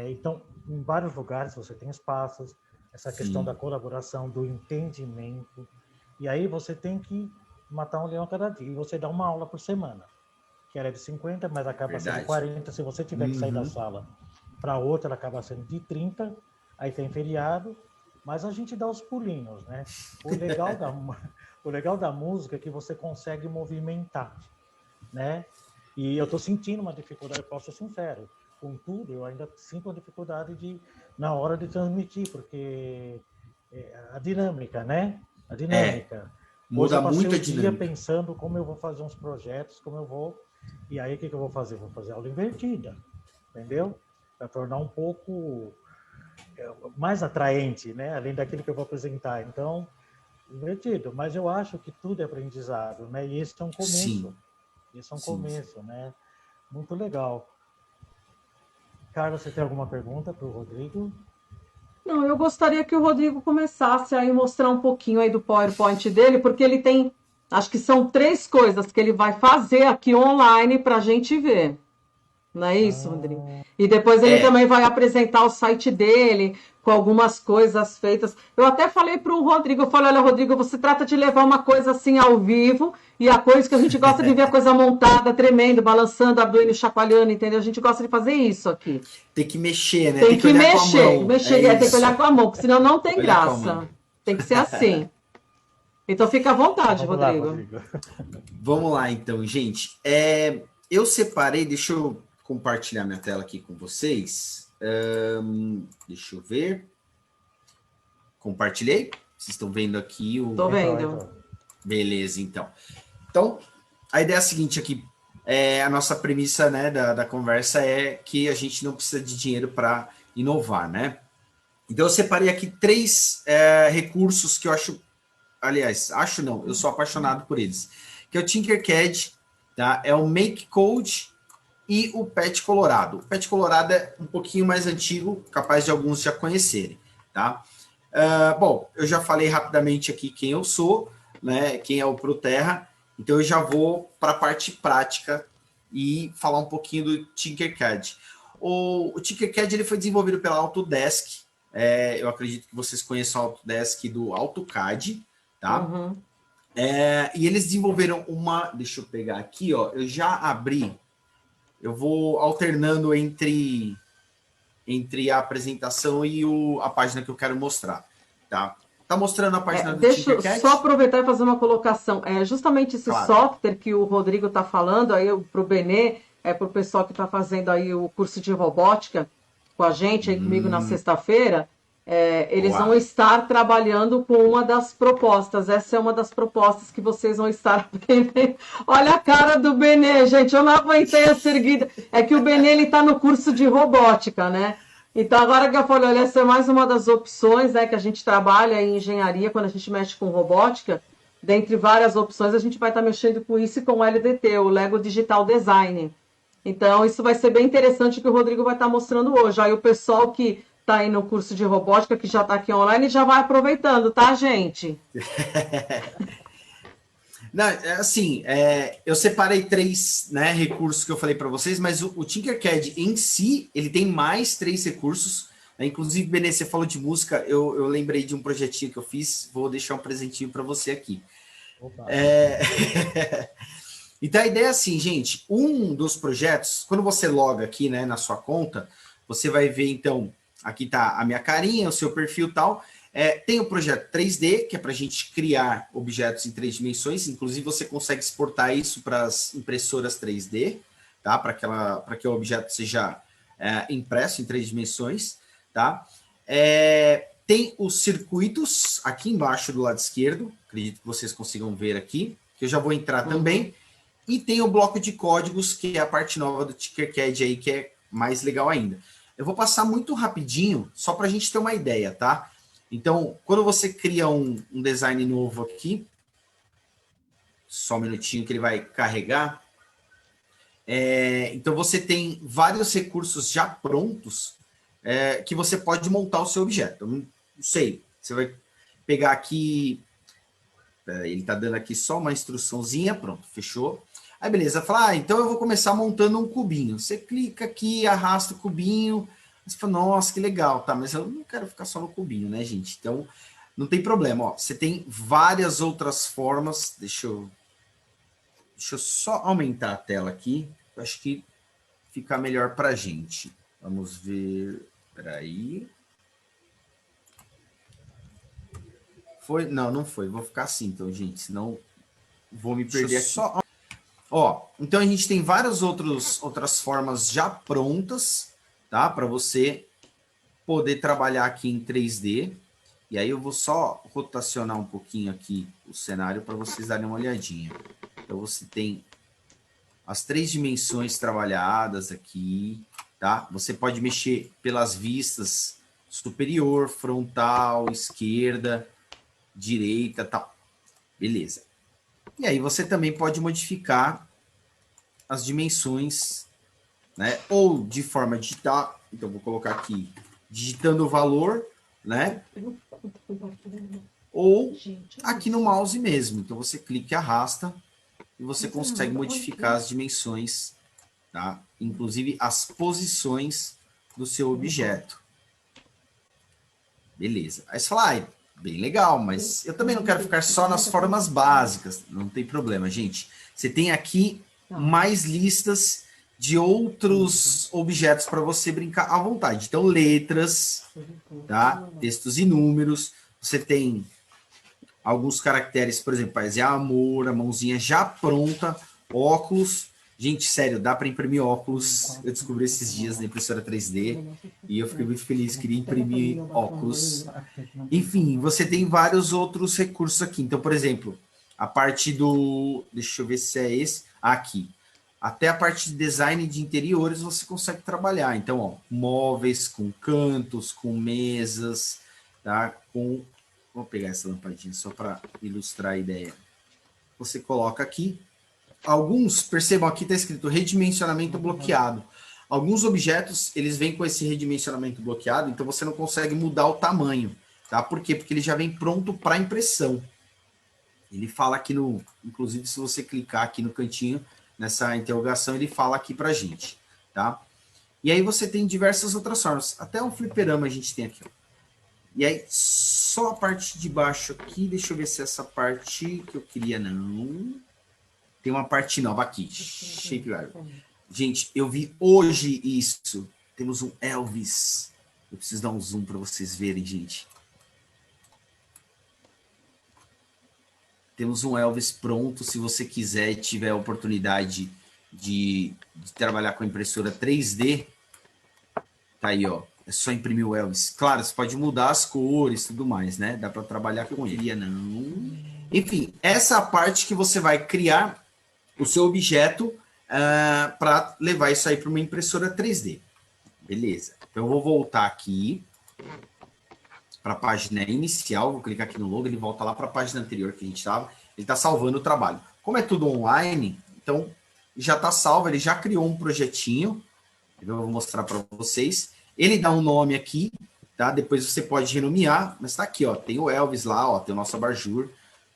[SPEAKER 4] Então, em vários lugares você tem espaços, essa questão da colaboração, do entendimento. E aí você tem que matar um leão a cada dia. E você dá uma aula por semana, que era de 50, mas acaba sendo 40. Se você tiver que sair da sala para outra, ela acaba sendo de 30. Aí tem feriado, mas a gente dá os pulinhos, né? O legal da música é que você consegue movimentar, né? E eu estou sentindo uma dificuldade, eu posso ser sincero. Contudo, eu ainda sinto uma dificuldade na hora de transmitir, porque a dinâmica, né? A dinâmica. Hoje
[SPEAKER 3] Muda
[SPEAKER 4] eu passei
[SPEAKER 3] muito a
[SPEAKER 4] o dia
[SPEAKER 3] dinâmica.
[SPEAKER 4] pensando como eu vou fazer uns projetos, como eu vou... E aí, o que eu vou fazer? Vou fazer aula invertida, entendeu? Para tornar um pouco mais atraente, né? Além daquilo que eu vou apresentar. Então, invertido. Mas eu acho que tudo é aprendizado, né? E esse é um começo.
[SPEAKER 3] Sim.
[SPEAKER 4] Esse é um começo, né? Muito legal. Carla, você tem alguma pergunta para o Rodrigo?
[SPEAKER 2] Não, eu gostaria que o Rodrigo começasse a mostrar um pouquinho aí do PowerPoint dele, porque ele tem, acho que são 3 coisas que ele vai fazer aqui online para a gente ver. Não é isso, Rodrigo? E depois ele também vai apresentar o site dele, com algumas coisas feitas. Eu até falei para o Rodrigo, eu falei, olha, Rodrigo, você trata de levar uma coisa assim ao vivo, e a coisa que a gente gosta de ver a coisa montada, tremendo, balançando, abrindo, chacoalhando, entendeu? A gente gosta de fazer isso aqui.
[SPEAKER 3] Tem que mexer, né?
[SPEAKER 2] Tem que
[SPEAKER 3] olhar
[SPEAKER 2] mexer,
[SPEAKER 3] com a mão.
[SPEAKER 2] tem que olhar com a mão, porque senão não tem
[SPEAKER 3] Olhar com a
[SPEAKER 2] graça.
[SPEAKER 3] mão.
[SPEAKER 2] Tem que ser assim. Então fica à vontade,
[SPEAKER 4] Vamos lá,
[SPEAKER 2] Rodrigo.
[SPEAKER 3] Vamos lá, então, gente. Eu separei, deixa eu compartilhar minha tela aqui com vocês. Deixa eu ver. Compartilhei? Vocês estão vendo aqui o...
[SPEAKER 2] Tô vendo.
[SPEAKER 3] Beleza, então. Então, a ideia é a seguinte aqui. A nossa premissa, né, da conversa é que a gente não precisa de dinheiro para inovar, né? Então, eu separei aqui 3 recursos que eu acho... Aliás, acho não, eu sou apaixonado por eles. Que é o Tinkercad, tá? É o MakeCode e o Pet Colorado. O Pet Colorado é um pouquinho mais antigo, capaz de alguns já conhecerem, tá? Bom, eu já falei rapidamente aqui quem eu sou, né? Quem é o Proterra. Então, eu já vou para a parte prática e falar um pouquinho do Tinkercad. O Tinkercad ele foi desenvolvido pela Autodesk. Eu acredito que vocês conheçam a Autodesk do AutoCAD, tá?
[SPEAKER 2] Uhum.
[SPEAKER 3] E eles desenvolveram uma... Deixa eu pegar aqui, ó. Eu já abri. Eu vou alternando entre a apresentação e a página que eu quero mostrar, tá? Tá mostrando a página do Tinkercad?
[SPEAKER 2] Deixa eu só aproveitar e fazer uma colocação. Justamente esse software que o Rodrigo está falando, aí para o Benê, para o pessoal que está fazendo aí o curso de robótica com a gente, aí comigo na sexta-feira, eles vão estar trabalhando com uma das propostas. Essa é uma das propostas que vocês vão estar aprendendo. Olha a cara do Benê, gente, eu não aguentei a seguida. É que o Benê está no curso de robótica, né? Então, agora que eu falei, olha, essa é mais uma das opções, né, que a gente trabalha em engenharia, quando a gente mexe com robótica, dentre várias opções, a gente vai estar mexendo com isso e com o LDT, o Lego Digital Design. Então, isso vai ser bem interessante que o Rodrigo vai estar mostrando hoje. Aí o pessoal que está aí no curso de robótica, que já está aqui online, já vai aproveitando, tá, gente?
[SPEAKER 3] Não, assim, eu separei 3, né, recursos que eu falei para vocês, mas o Tinkercad em si, ele tem mais 3 recursos. Inclusive, Benê, você falou de música, eu lembrei de um projetinho que eu fiz, vou deixar um presentinho para você aqui. Então, a ideia é assim, gente, um dos projetos, quando você loga aqui, né, na sua conta, você vai ver, então, aqui está a minha carinha, o seu perfil e tal. Tem o projeto 3D, que é para a gente criar objetos em 3 dimensões, inclusive você consegue exportar isso para as impressoras 3D, tá? Para que o objeto seja impresso em 3 dimensões, tá? Tem os circuitos aqui embaixo do lado esquerdo, acredito que vocês consigam ver aqui, que eu já vou entrar também, e tem o bloco de códigos, que é a parte nova do Tinkercad aí, que é mais legal ainda. Eu vou passar muito rapidinho, só para a gente ter uma ideia, tá? Então, quando você cria um design novo aqui, só um minutinho que ele vai carregar, então você tem vários recursos já prontos que você pode montar o seu objeto. Eu não sei, você vai pegar aqui, ele está dando aqui só uma instruçãozinha, pronto, fechou. Aí beleza, fala, então eu vou começar montando um cubinho. Você clica aqui, arrasta o cubinho. Você fala, nossa, que legal, tá? Mas eu não quero ficar só no cubinho, né, gente? Então, não tem problema, ó. Você tem várias outras formas. Deixa eu só aumentar a tela aqui. Eu acho que fica melhor pra gente. Vamos ver. Peraí. Foi? Não, não foi. Vou ficar assim, então, gente. Senão vou me perder aqui. Só... Ó, então a gente tem várias outras formas já prontas, tá? Para você poder trabalhar aqui em 3D. E aí eu vou só rotacionar um pouquinho aqui o cenário para vocês darem uma olhadinha. Então você tem as 3 dimensões trabalhadas aqui, tá? Você pode mexer pelas vistas superior, frontal, esquerda, direita, tal. Beleza. E aí você também pode modificar as dimensões, né? Ou de forma digital. Então, vou colocar aqui, digitando o valor, né? Ou aqui no mouse mesmo. Então, você clica e arrasta e você consegue modificar as dimensões, tá? Inclusive as posições do seu objeto. Beleza. Aí você fala, bem legal, mas eu também não quero ficar só nas formas básicas. Não tem problema, gente. Você tem aqui mais listas de outros objetos para você brincar à vontade. Então, letras, tá? Textos e números. Você tem alguns caracteres, por exemplo, paz e amor, a mãozinha já pronta, óculos. Gente, sério, dá para imprimir óculos. Eu descobri esses dias na impressora 3D e eu fiquei muito feliz, queria imprimir óculos. Enfim, você tem vários outros recursos aqui. Então, por exemplo, a parte do... Deixa eu ver se é esse. Aqui. Até a parte de design de interiores você consegue trabalhar. Então, ó, móveis com cantos, com mesas, tá? Vou pegar essa lampadinha só para ilustrar a ideia. Você coloca aqui. Alguns, percebam, aqui está escrito redimensionamento bloqueado. Alguns objetos, eles vêm com esse redimensionamento bloqueado, então você não consegue mudar o tamanho, tá? Por quê? Porque ele já vem pronto para impressão. Ele fala aqui no... Inclusive, se você clicar aqui no cantinho, nessa interrogação, ele fala aqui para a gente, tá? E aí você tem diversas outras formas. Até um fliperama a gente tem aqui, ó. E aí, só a parte de baixo aqui, deixa eu ver se essa parte que eu queria, não... Tem uma parte nova aqui. Shape Library. Gente, eu vi hoje isso. Temos um Elvis. Eu preciso dar um zoom para vocês verem, gente. Temos um Elvis pronto. Se você quiser e tiver a oportunidade de trabalhar com impressora 3D, tá aí, ó. É só imprimir o Elvis. Claro, você pode mudar as cores e tudo mais, né? Dá para trabalhar com ele. Não. Enfim, essa é a parte que você vai criar o seu objeto para levar isso aí para uma impressora 3D. Beleza. Então, eu vou voltar aqui para a página inicial. Vou clicar aqui no logo, ele volta lá para a página anterior que a gente estava. Ele está salvando o trabalho. Como é tudo online, então já está salvo, ele já criou um projetinho. Eu vou mostrar para vocês. Ele dá um nome aqui, tá? Depois você pode renomear, mas está aqui, ó. Tem o Elvis lá, ó, tem o nosso abajur.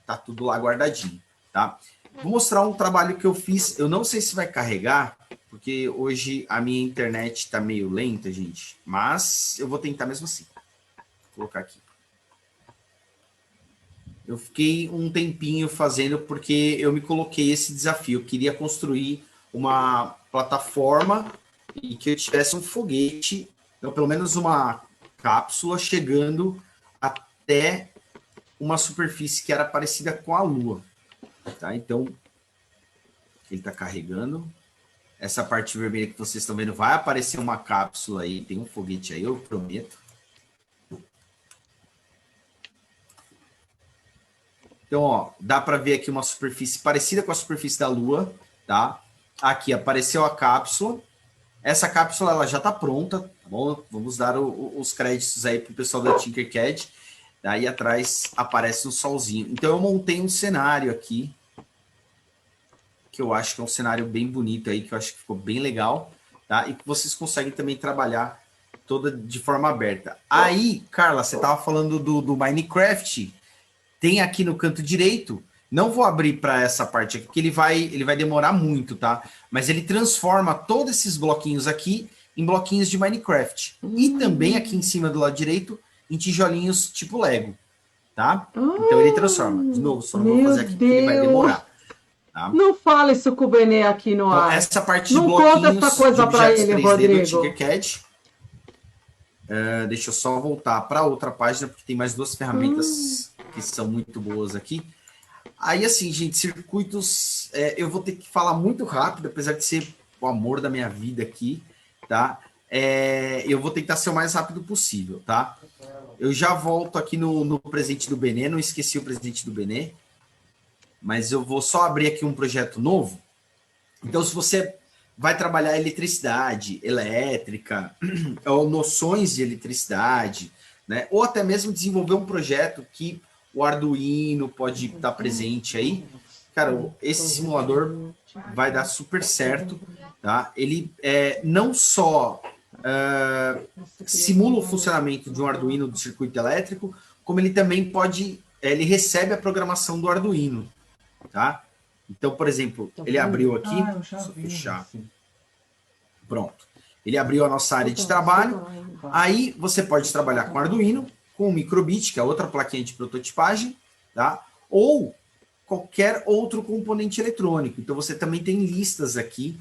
[SPEAKER 3] Tá tudo lá guardadinho. tá? Vou mostrar um trabalho que eu fiz, eu não sei se vai carregar, porque hoje a minha internet está meio lenta, gente, mas eu vou tentar mesmo assim. Vou colocar aqui. Eu fiquei um tempinho fazendo porque eu me coloquei esse desafio. Eu queria construir uma plataforma e que eu tivesse um foguete, então pelo menos uma cápsula chegando até uma superfície que era parecida com a Lua. Tá? Então, ele está carregando. Essa parte vermelha que vocês estão vendo vai aparecer uma cápsula aí, tem um foguete aí, eu prometo. Então, ó, dá para ver aqui uma superfície parecida com a superfície da Lua, tá? Aqui apareceu a cápsula. Essa cápsula ela já está pronta, tá bom? Vamos dar os créditos aí para o pessoal da Tinkercad. Daí atrás aparece um solzinho. Então, eu montei um cenário aqui, que eu acho que é um cenário bem bonito aí, que eu acho que ficou bem legal, tá? E que vocês conseguem também trabalhar toda de forma aberta. Aí, Carla, você estava falando do Minecraft. Tem aqui no canto direito, não vou abrir para essa parte aqui, porque ele vai demorar muito, tá? Mas ele transforma todos esses bloquinhos aqui em bloquinhos de Minecraft. E também aqui em cima do lado direito, em tijolinhos tipo Lego, tá? Então ele transforma. De novo, só não vou fazer aqui porque ele vai demorar. Tá?
[SPEAKER 2] Não fala isso com o Benê aqui no ar.
[SPEAKER 3] Então, essa parte de
[SPEAKER 2] não
[SPEAKER 3] bloquinhos
[SPEAKER 2] conta essa coisa
[SPEAKER 3] de
[SPEAKER 2] para
[SPEAKER 3] objetos
[SPEAKER 2] ele,
[SPEAKER 3] 3D
[SPEAKER 2] Rodrigo.
[SPEAKER 3] do Tinkercad. Deixa eu só voltar para outra página, porque tem mais duas ferramentas que são muito boas aqui. Aí, assim, gente, circuitos, eu vou ter que falar muito rápido, apesar de ser o amor da minha vida aqui, tá? Eu vou tentar ser o mais rápido possível, tá? Eu já volto aqui no presente do Benê, não esqueci o presente do Benê, mas eu vou só abrir aqui um projeto novo. Então, se você vai trabalhar eletricidade, elétrica, ou noções de eletricidade, né? Ou até mesmo desenvolver um projeto que o Arduino pode estar presente aí. Cara, esse simulador vai dar super certo, tá? Ele não só simula o funcionamento de um Arduino do circuito elétrico, como ele também pode, ele recebe a programação do Arduino, tá? Então, por exemplo, ele abriu aqui, deixa eu fechar. Pronto. Ele abriu a nossa área de trabalho. Aí você pode trabalhar com Arduino, com o Microbit, que é outra plaquinha de prototipagem, tá? Ou qualquer outro componente eletrônico. Então você também tem listas aqui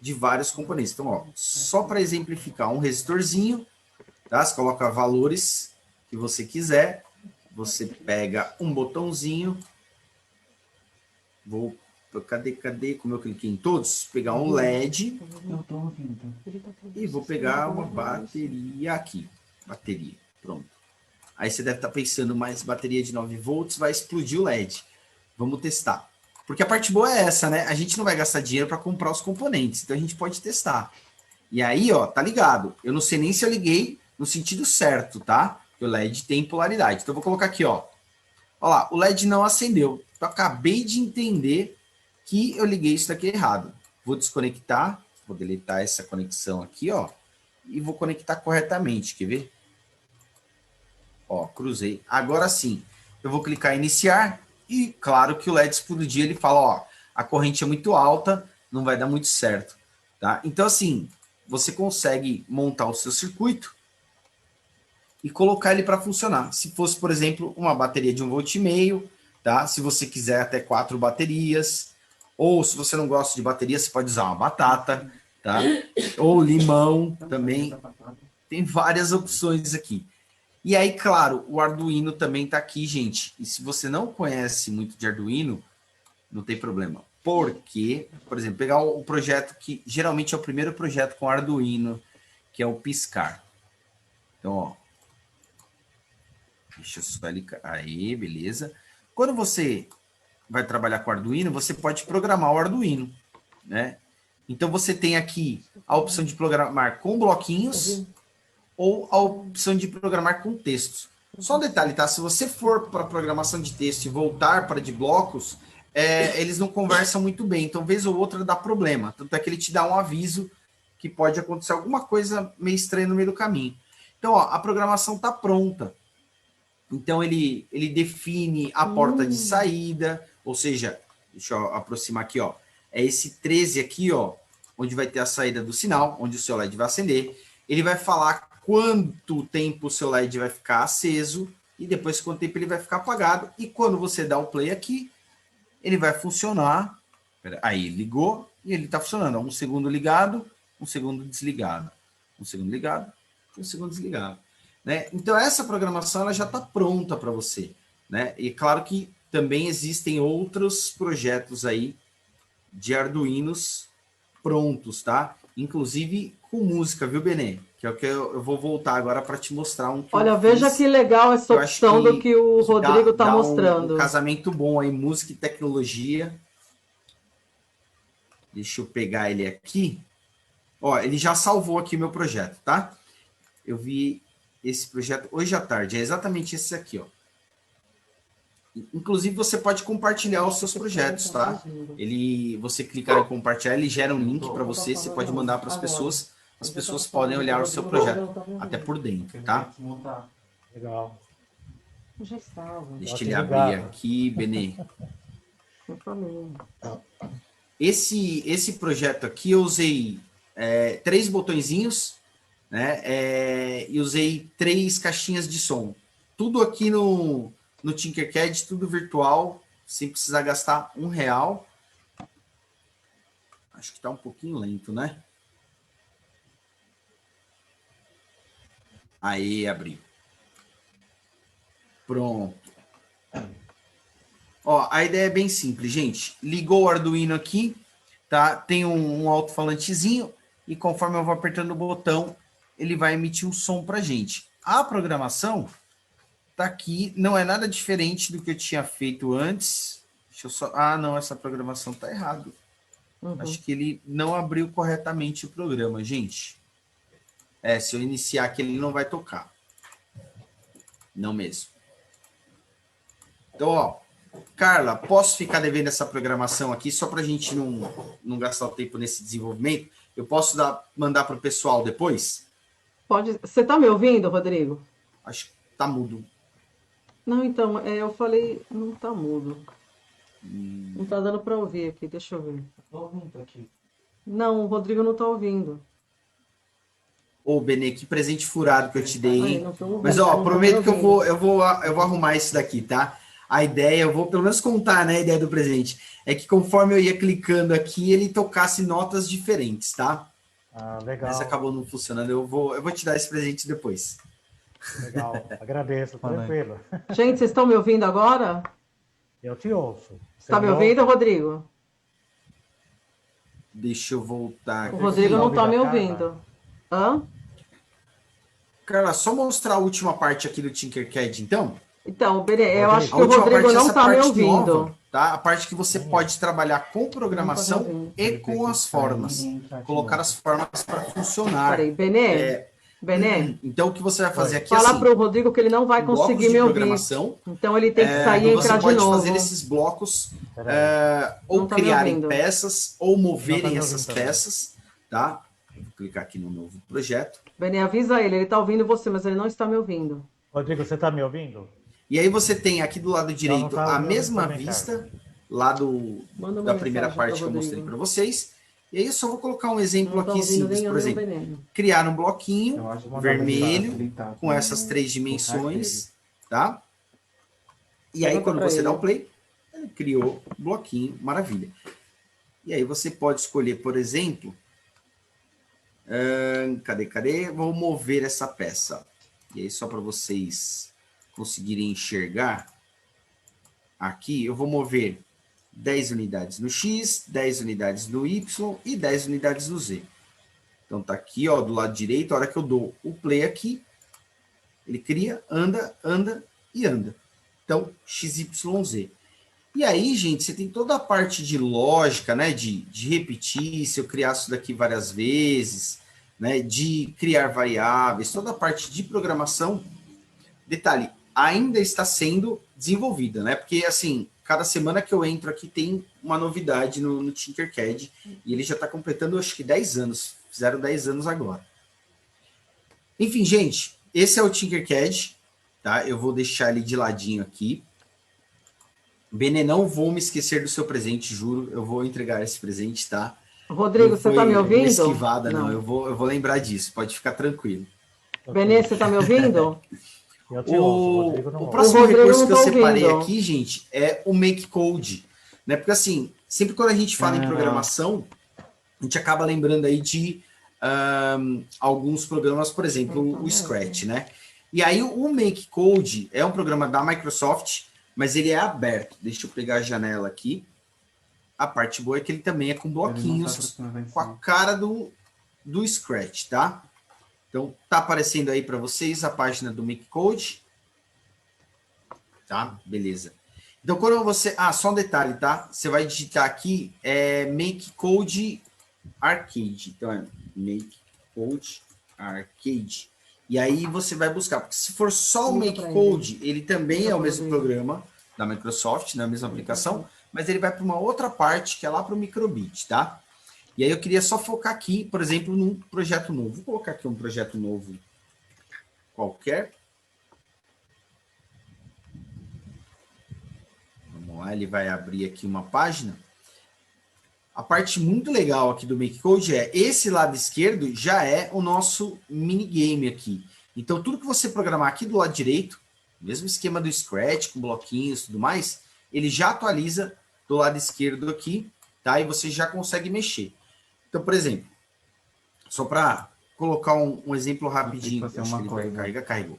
[SPEAKER 3] de vários componentes. Então, ó, só para exemplificar, um resistorzinho, tá? Você coloca valores que você quiser. Você pega um botãozinho. Cadê? Como eu cliquei em todos? Pegar um LED e vou pegar uma bateria aqui. Bateria, pronto. Aí você deve estar pensando, mas bateria de 9 volts vai explodir o LED. Vamos testar. Porque a parte boa é essa, né? A gente não vai gastar dinheiro para comprar os componentes, então a gente pode testar. E aí, ó, tá ligado. Eu não sei nem se eu liguei no sentido certo, tá? Porque o LED tem polaridade. Então eu vou colocar aqui, ó. Ó lá, o LED não acendeu. Eu acabei de entender que eu liguei isso daqui errado. Vou desconectar, vou deletar essa conexão aqui, ó, e vou conectar corretamente, quer ver? Ó, cruzei. Agora sim, eu vou clicar em iniciar e claro que o LED explodir, ele fala, ó, a corrente é muito alta, não vai dar muito certo, tá? Então assim, você consegue montar o seu circuito e colocar ele para funcionar. Se fosse, por exemplo, uma bateria de 1,5 V, tá? Se você quiser até 4 baterias, ou se você não gosta de bateria, você pode usar uma batata, tá? Ou limão também. Tem várias opções aqui. E aí, claro, o Arduino também tá aqui, gente. E se você não conhece muito de Arduino, não tem problema. Porque, por exemplo, pegar o projeto que geralmente é o primeiro projeto com Arduino, que é o Piscar. Então, ó. Deixa eu só clicar. Aí, beleza. Quando você vai trabalhar com Arduino, você pode programar o Arduino, né? Então você tem aqui a opção de programar com bloquinhos ou a opção de programar com textos. Só um detalhe, tá? Se você for para programação de texto e voltar para de blocos, eles não conversam muito bem. Então, vez ou outra dá problema. Tanto é que ele te dá um aviso que pode acontecer alguma coisa meio estranha no meio do caminho. Então, ó, a programação está pronta. Então, ele define a porta de saída, ou seja, Deixa eu aproximar aqui, ó. É esse 13 aqui, ó, onde vai ter a saída do sinal, onde o seu LED vai acender. Ele vai falar quanto tempo o seu LED vai ficar aceso e depois quanto tempo ele vai ficar apagado. E quando você dá o play aqui, ele vai funcionar. Aí, ligou e ele está funcionando. 1 segundo ligado, 1 segundo desligado. 1 segundo ligado, 1 segundo desligado. Né? Então, essa programação ela já está pronta para você. Né? E claro que também existem outros projetos aí de Arduinos prontos, tá? Inclusive com música, viu, Benê? Que é o que eu vou voltar agora para te mostrar um que
[SPEAKER 2] Olha, veja que legal essa opção do que o Rodrigo está mostrando.
[SPEAKER 3] Um casamento bom aí, música e tecnologia. Deixa eu pegar ele aqui. Ó, ele já salvou aqui o meu projeto, tá? Eu vi esse projeto hoje à tarde. É exatamente esse aqui, ó. Inclusive, você pode compartilhar os seus projetos, tá? Você clicar em compartilhar, ele gera um link para você, você pode mandar para as pessoas podem olhar o seu projeto, até por dentro, tá?
[SPEAKER 4] Legal.
[SPEAKER 2] Já estava.
[SPEAKER 3] Deixa ele abrir aqui, Benê.
[SPEAKER 2] Eu falei.
[SPEAKER 3] Esse projeto aqui eu usei 3 botõezinhos, né? E usei 3 caixinhas de som. Tudo aqui no Tinkercad, tudo virtual, sem precisar gastar R$1. Acho que está um pouquinho lento, né? Aí, abriu. Pronto. Ó, a ideia é bem simples, gente. Ligou o Arduino aqui, tá? Tem um alto-falantezinho e conforme eu vou apertando o botão, ele vai emitir um som pra gente. A programação tá aqui, não é nada diferente do que eu tinha feito antes. Deixa eu só... Ah, não, essa programação tá errada. Acho que ele não abriu corretamente o programa, gente. Se eu iniciar aqui, ele não vai tocar. Não mesmo. Então, ó, Carla, posso ficar devendo essa programação aqui só para a gente não gastar o tempo nesse desenvolvimento? Eu posso mandar para o pessoal depois?
[SPEAKER 2] Pode. Você está me ouvindo, Rodrigo?
[SPEAKER 3] Acho que tá mudo.
[SPEAKER 2] Não, então, eu falei, não está mudo. Não está dando para ouvir aqui, deixa eu ver.
[SPEAKER 5] Estou ouvindo aqui.
[SPEAKER 2] Não, o Rodrigo não está ouvindo.
[SPEAKER 3] Ô, Benê, que presente furado que eu te dei, hein?
[SPEAKER 2] Ai,
[SPEAKER 3] mas, ó, prometo que eu vou arrumar isso daqui, tá? A ideia, eu vou pelo menos contar, né, a ideia do presente, é que conforme eu ia clicando aqui, ele tocasse notas diferentes, tá?
[SPEAKER 4] Ah, legal.
[SPEAKER 3] Mas acabou não funcionando, eu vou te dar esse presente depois.
[SPEAKER 4] Legal, agradeço, tranquilo.
[SPEAKER 2] Gente, vocês estão me ouvindo agora?
[SPEAKER 4] Eu te ouço.
[SPEAKER 2] Você está me ouvindo, Rodrigo?
[SPEAKER 3] Deixa eu voltar aqui.
[SPEAKER 2] O Rodrigo não está me ouvindo. Hã?
[SPEAKER 3] Carla, só mostrar a última parte aqui do Tinkercad, então.
[SPEAKER 2] Então, eu acho que o Rodrigo não está me ouvindo.
[SPEAKER 3] Nova, tá? A parte que você pode trabalhar com programação e com as formas. Colocar as formas para funcionar.
[SPEAKER 2] Peraí, Benê,
[SPEAKER 3] então, o que você vai fazer aqui
[SPEAKER 2] fala para o Rodrigo que ele não vai conseguir me ouvir. Então, ele tem que sair e entrar de novo.
[SPEAKER 3] Você pode fazer esses blocos, ou criarem peças, ou moverem essas peças, tá? Vou clicar aqui no novo projeto.
[SPEAKER 2] Benê, avisa ele está ouvindo você, mas ele não está me ouvindo.
[SPEAKER 4] Rodrigo, você está me ouvindo?
[SPEAKER 3] E aí você tem aqui do lado direito a mesma vista, lá da primeira parte que eu mostrei para vocês. E aí eu só vou colocar um exemplo aqui simples, por exemplo. Criar um bloquinho vermelho com essas 3 dimensões, tá? E aí quando você dá o play, ele criou um bloquinho, maravilha. E aí você pode escolher, por exemplo, cadê? Vou mover essa peça. E aí só para vocês conseguirem enxergar, aqui eu vou mover 10 unidades no X, 10 unidades no Y e 10 unidades no Z. Então tá aqui, ó, do lado direito, a hora que eu dou o play aqui, ele cria, anda e anda. Então, X, Y, Z. E aí, gente, você tem toda a parte de lógica, né, de repetir, se eu criar isso daqui várias vezes, né, de criar variáveis, toda a parte de programação. Detalhe, ainda está sendo desenvolvida, né? Porque, assim, cada semana que eu entro aqui tem uma novidade no Tinkercad e ele já está completando, acho que 10 anos. Fizeram 10 anos agora. Enfim, gente, esse é o Tinkercad, tá? Eu vou deixar ele de ladinho aqui. Benê, não vou me esquecer do seu presente, juro. Eu vou entregar esse presente, tá?
[SPEAKER 2] Rodrigo,
[SPEAKER 3] Não
[SPEAKER 2] você está me
[SPEAKER 3] foi
[SPEAKER 2] ouvindo?
[SPEAKER 3] uma esquivada, não.
[SPEAKER 2] Não.
[SPEAKER 3] Eu vou lembrar disso. Pode ficar tranquilo.
[SPEAKER 2] Benê, você está me ouvindo?
[SPEAKER 4] Eu te ouço, o Rodrigo não
[SPEAKER 3] O
[SPEAKER 4] ouve.
[SPEAKER 3] próximo
[SPEAKER 2] O Rodrigo
[SPEAKER 3] recurso
[SPEAKER 2] não
[SPEAKER 3] que eu
[SPEAKER 2] tá
[SPEAKER 3] separei
[SPEAKER 2] ouvindo.
[SPEAKER 3] aqui, gente, é o Make Code. Né? Porque assim, sempre quando a gente fala em programação, a gente acaba lembrando aí de alguns programas, por exemplo, o Scratch, né? E aí o Make Code é um programa da Microsoft, mas ele é aberto. Deixa eu pegar a janela aqui. A parte boa é que ele também é com bloquinhos, com a cara do Scratch, tá? Então, tá aparecendo aí para vocês a página do Make Code. Tá? Beleza. Então, quando você... Ah, só um detalhe, tá? Você vai digitar aqui Make Code Arcade. Então, é Make Code Arcade. E aí você vai buscar. Porque se for só o Make Code, ele também é o mesmo programa da Microsoft, na mesma aplicação, mas ele vai para uma outra parte, que é lá para o Microbit, tá? E aí eu queria só focar aqui, por exemplo, num projeto novo. Vou colocar aqui um projeto novo qualquer. Vamos lá, ele vai abrir aqui uma página. A parte muito legal aqui do Make Code é esse lado esquerdo já é o nosso minigame aqui. Então, tudo que você programar aqui do lado direito, mesmo esquema do Scratch, com bloquinhos e tudo mais, ele já atualiza do lado esquerdo aqui, tá? E você já consegue mexer. Então, por exemplo, só para colocar um exemplo rapidinho, acho que ele vai carregou.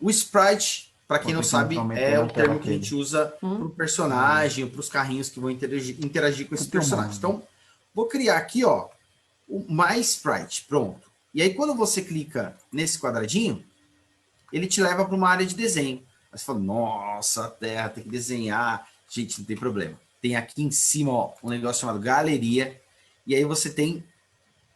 [SPEAKER 3] O Sprite, para quem não sabe, é o termo que a gente usa para o personagem, para os carrinhos que vão interagir com esse personagem. Então, vou criar aqui, ó, o My Sprite, pronto. E aí, quando você clica nesse quadradinho, ele te leva para uma área de desenho. Aí você fala, nossa, a Terra tem que desenhar. Gente, não tem problema. Tem aqui em cima, ó, um negócio chamado Galeria. E aí você tem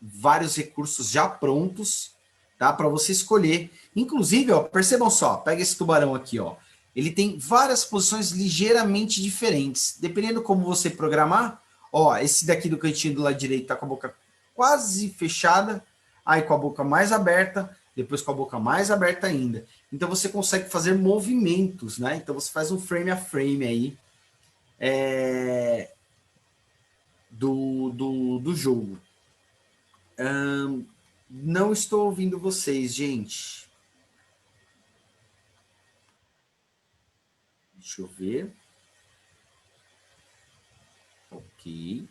[SPEAKER 3] vários recursos já prontos, tá? Para você escolher. Inclusive, ó, percebam só, pega esse tubarão aqui, ó. Ele tem várias posições ligeiramente diferentes. Dependendo como você programar, ó, esse daqui do cantinho do lado direito tá com a boca quase fechada, aí com a boca mais aberta, depois com a boca mais aberta ainda. Então você consegue fazer movimentos, né? Então você faz um frame a frame aí do jogo. Não estou ouvindo vocês, gente. Deixa eu ver. Ok.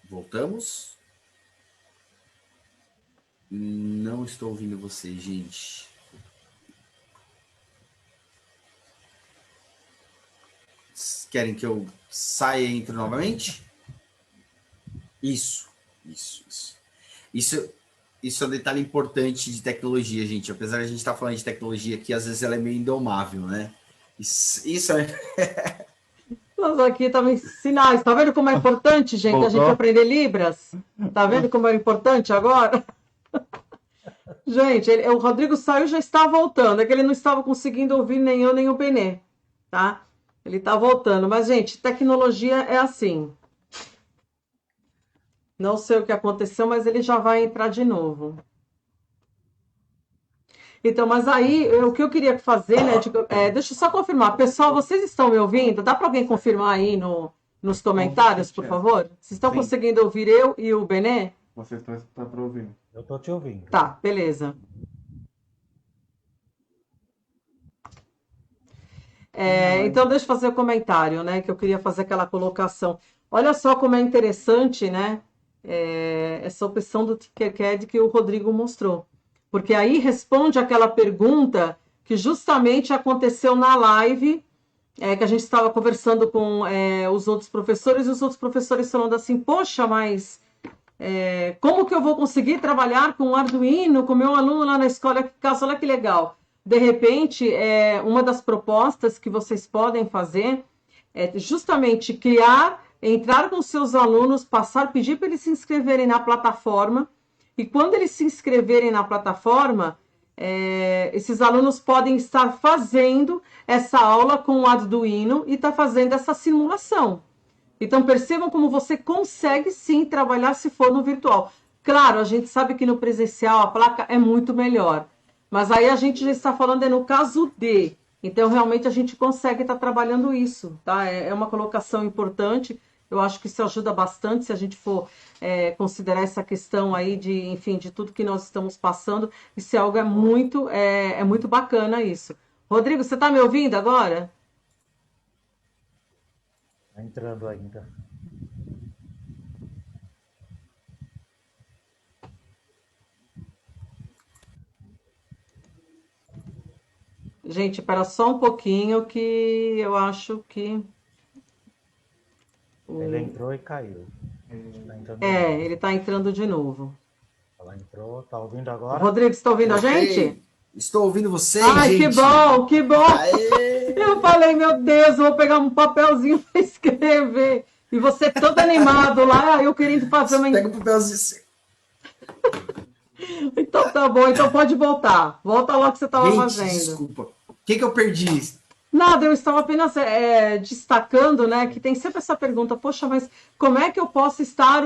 [SPEAKER 3] Voltamos. Não estou ouvindo vocês, gente. Querem que eu saia e entre novamente? Isso é um detalhe importante de tecnologia, gente. Apesar de a gente estar falando de tecnologia aqui, às vezes ela é meio indomável, né? Isso é...
[SPEAKER 2] Nós aqui também sinais. Tá vendo como é importante, gente, a gente aprender Libras? Tá vendo como é importante agora? Gente, o Rodrigo saiu e já está voltando. É que ele não estava conseguindo ouvir nem eu nem o Benê, tá? Ele está voltando. Mas, gente, tecnologia é assim. Não sei o que aconteceu, mas ele já vai entrar de novo. Então, mas aí, o que eu queria fazer, né? Deixa eu só confirmar. Pessoal, vocês estão me ouvindo? Dá para alguém confirmar aí nos comentários, por favor? Vocês estão conseguindo ouvir eu e o Benê?
[SPEAKER 5] Você está para ouvir.
[SPEAKER 4] Eu estou te ouvindo.
[SPEAKER 2] Tá, beleza. Então, deixa eu fazer o comentário, né? Que eu queria fazer aquela colocação. Olha só como é interessante, né? Essa opção do Tinkercad que o Rodrigo mostrou. Porque aí responde aquela pergunta que justamente aconteceu na live que a gente estava conversando com os outros professores, e os outros professores falando assim, poxa, mas como que eu vou conseguir trabalhar com o Arduino, com o meu aluno lá na escola? Olha que legal. De repente, uma das propostas que vocês podem fazer é justamente entrar com seus alunos, pedir para eles se inscreverem na plataforma, e quando eles se inscreverem na plataforma, esses alunos podem estar fazendo essa aula com o Arduino e estar fazendo essa simulação. Então, percebam como você consegue sim trabalhar se for no virtual. Claro, a gente sabe que no presencial a placa é muito melhor, mas aí a gente já está falando no caso de. Então, realmente, a gente consegue estar trabalhando isso, tá? É uma colocação importante. Eu acho que isso ajuda bastante se a gente for considerar essa questão aí de, enfim, de tudo que nós estamos passando. Isso é algo muito bacana isso. Rodrigo, você está me ouvindo agora?
[SPEAKER 4] Está entrando ainda.
[SPEAKER 2] Gente, espera só um pouquinho que eu acho que...
[SPEAKER 4] Ele entrou e caiu.
[SPEAKER 2] Ele está entrando de novo.
[SPEAKER 4] Ela entrou, tá ouvindo agora?
[SPEAKER 2] Rodrigo, você está ouvindo a gente?
[SPEAKER 3] Estou ouvindo vocês,
[SPEAKER 2] Ai,
[SPEAKER 3] gente.
[SPEAKER 2] que bom!
[SPEAKER 3] Aê!
[SPEAKER 2] Eu falei, meu Deus, eu vou pegar um papelzinho para escrever. E você todo animado lá, eu querendo fazer uma...
[SPEAKER 3] Pega o papelzinho.
[SPEAKER 2] Então tá bom, então pode voltar. Volta lá o que você estava fazendo.
[SPEAKER 3] Desculpa. O que eu perdi?
[SPEAKER 2] Nada, eu estava apenas destacando, né, que tem sempre essa pergunta, poxa, mas como é que eu posso estar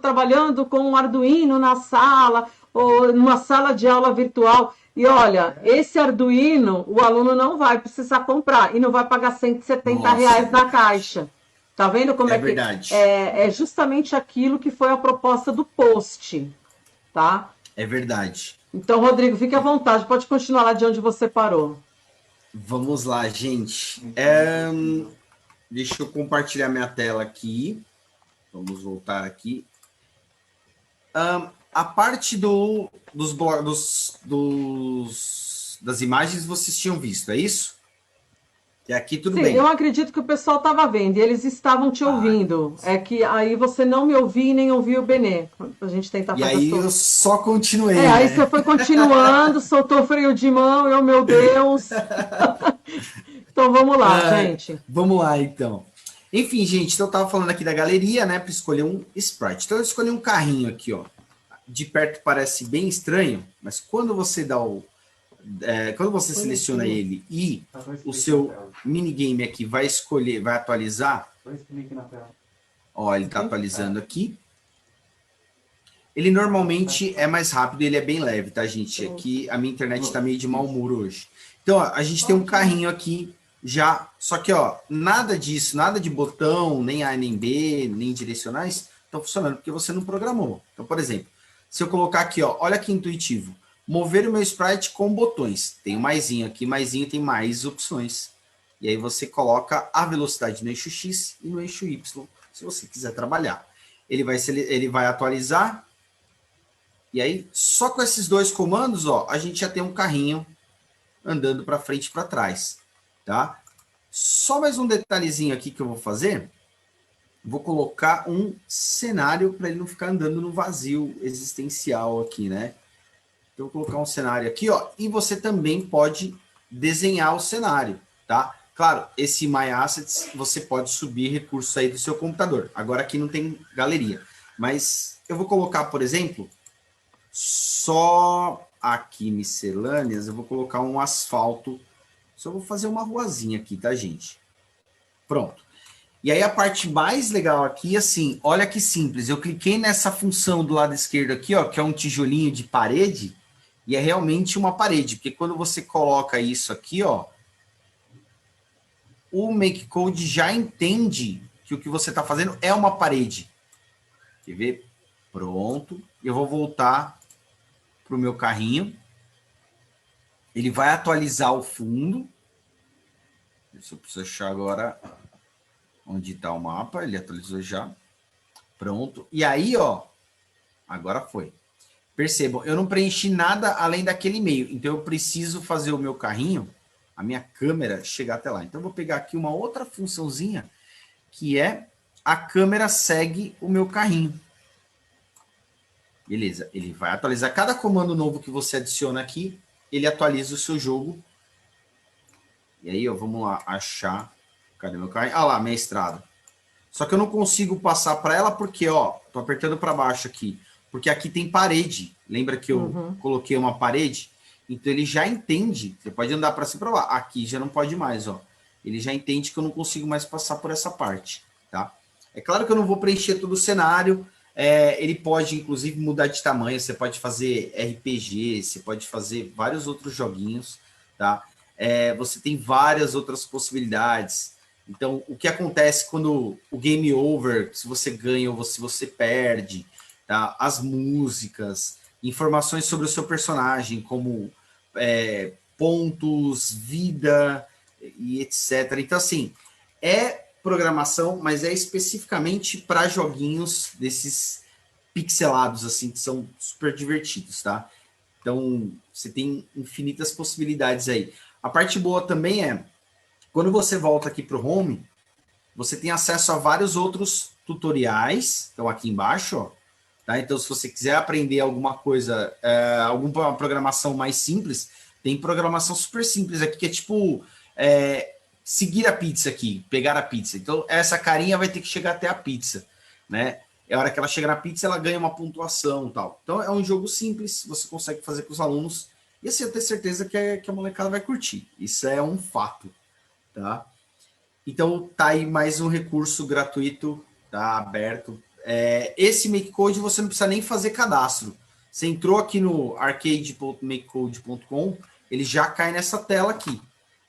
[SPEAKER 2] trabalhando com um Arduino na sala, ou numa sala de aula virtual? E olha, esse Arduino, o aluno não vai precisar comprar, e não vai pagar R$ 170 na caixa. Tá vendo como é que...
[SPEAKER 3] verdade.
[SPEAKER 2] É justamente aquilo que foi a proposta do post, tá?
[SPEAKER 3] É verdade.
[SPEAKER 2] Então, Rodrigo, fique à vontade, pode continuar lá de onde você parou.
[SPEAKER 3] Vamos lá, gente. Deixa eu compartilhar minha tela aqui. Vamos voltar aqui. A parte das imagens vocês tinham visto, é isso? E aqui tudo bem.
[SPEAKER 2] Eu acredito que o pessoal estava vendo, e eles estavam te ouvindo. É que aí você não me ouvia e nem ouvia o Benê. A gente tentar fazer.
[SPEAKER 3] E aí eu só continuei.
[SPEAKER 2] Aí você foi continuando, soltou o freio de mão, meu Deus. Então vamos lá, gente.
[SPEAKER 3] Vamos lá, então. Enfim, gente, então eu estava falando aqui da galeria, né, para escolher um sprite. Então eu escolhi um carrinho aqui, ó. De perto parece bem estranho, mas quando você dá quando você seleciona ele e o seu minigame aqui vai atualizar, ó, ele está atualizando aqui. Ele normalmente é mais rápido, ele é bem leve, tá, gente? Aqui a minha internet está meio de mau humor hoje. Então, ó, a gente tem um carrinho aqui já, só que, ó, nada disso, nada de botão, nem A, nem B, nem direcionais, estão funcionando porque você não programou. Então, por exemplo, se eu colocar aqui, ó, olha que intuitivo. Mover o meu sprite com botões. Tem um maisinho aqui, maisinho tem mais opções. E aí você coloca a velocidade no eixo X e no eixo Y, se você quiser trabalhar. Ele vai atualizar. E aí, só com esses dois comandos, ó, a gente já tem um carrinho andando para frente e para trás, tá? Só mais um detalhezinho aqui que eu vou fazer. Vou colocar um cenário para ele não ficar andando no vazio existencial aqui, né? Então, eu vou colocar um cenário aqui, ó, e você também pode desenhar o cenário, tá? Claro, esse My Assets, você pode subir recursos aí do seu computador. Agora aqui não tem galeria, mas eu vou colocar, por exemplo, só aqui miscelâneas, eu vou colocar um asfalto. Só vou fazer uma ruazinha aqui, tá, gente? Pronto. E aí a parte mais legal aqui, assim, olha que simples. Eu cliquei nessa função do lado esquerdo aqui, ó, que é um tijolinho de parede, e é realmente uma parede, porque quando você coloca isso aqui, ó, o MakeCode já entende que o que você está fazendo é uma parede. Quer ver? Pronto. Eu vou voltar para o meu carrinho. Ele vai atualizar o fundo. Se eu preciso achar agora onde está o mapa. Ele atualizou já. Pronto. E aí, ó, agora foi. Percebam, eu não preenchi nada além daquele meio. Então, eu preciso fazer o meu carrinho a minha câmera chegar até lá. Então, eu vou pegar aqui uma outra funçãozinha, que é a câmera segue o meu carrinho. Beleza, ele vai atualizar cada comando novo que você adiciona aqui, ele atualiza o seu jogo. E aí, ó, vamos lá, achar. Cadê meu carrinho? Ah lá, minha estrada. Só que eu não consigo passar para ela porque, ó, tô apertando para baixo aqui. Porque aqui tem parede. Lembra que eu coloquei uma parede? Então ele já entende. Você pode andar para cima e para lá. Aqui já não pode mais, ó. Ele já entende que eu não consigo mais passar por essa parte, tá? É claro que eu não vou preencher todo o cenário. Ele pode, inclusive, mudar de tamanho. Você pode fazer RPG, você pode fazer vários outros joguinhos, tá? Você tem várias outras possibilidades. Então, o que acontece quando o game over, se você ganha ou se você perde, tá? As músicas, informações sobre o seu personagem, como pontos, vida e etc. Então, assim, é programação, mas é especificamente para joguinhos desses pixelados, assim, que são super divertidos, tá? Então, você tem infinitas possibilidades aí. A parte boa também quando você volta aqui para o Home, você tem acesso a vários outros tutoriais, estão aqui embaixo, ó, tá? Então, se você quiser aprender alguma coisa, alguma programação mais simples, tem programação super simples aqui, que é tipo seguir a pizza aqui, pegar a pizza. Então, essa carinha vai ter que chegar até a pizza, né? A hora que ela chega na pizza, ela ganha uma pontuação e tal. Então, é um jogo simples, você consegue fazer com os alunos, e assim, eu tenho certeza que a molecada vai curtir. Isso é um fato. Tá? Então, tá aí mais um recurso gratuito, tá? Aberto. Esse MakeCode você não precisa nem fazer cadastro. Você entrou aqui no arcade.makecode.com, ele já cai nessa tela aqui.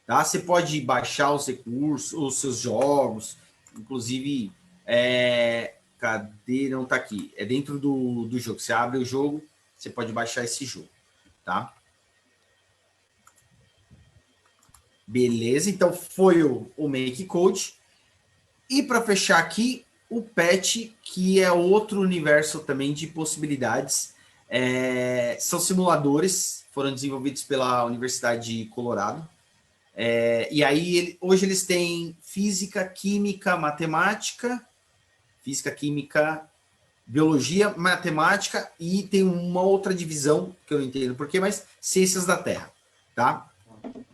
[SPEAKER 3] Tá? Você pode baixar os recursos, os seus jogos, inclusive, cadê? Não tá aqui. É dentro do jogo. Você abre o jogo, você pode baixar esse jogo. Tá? Beleza, então foi o MakeCode. E para fechar aqui, o Patch, que é outro universo também de possibilidades. São simuladores, foram desenvolvidos pela Universidade de Colorado. E aí, hoje eles têm física, química, matemática, física, química, biologia, matemática, e tem uma outra divisão, que eu não entendo porquê, mas ciências da Terra, tá?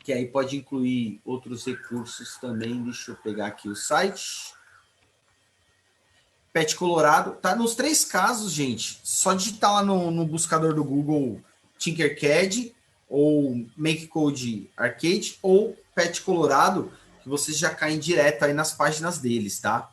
[SPEAKER 3] Que aí pode incluir outros recursos também. Deixa eu pegar aqui o site. Patch Colorado. Tá nos 3 casos, gente. Só digitar lá no buscador do Google Tinkercad, ou MakeCode Arcade, ou Patch Colorado, que vocês já caem direto aí nas páginas deles, tá?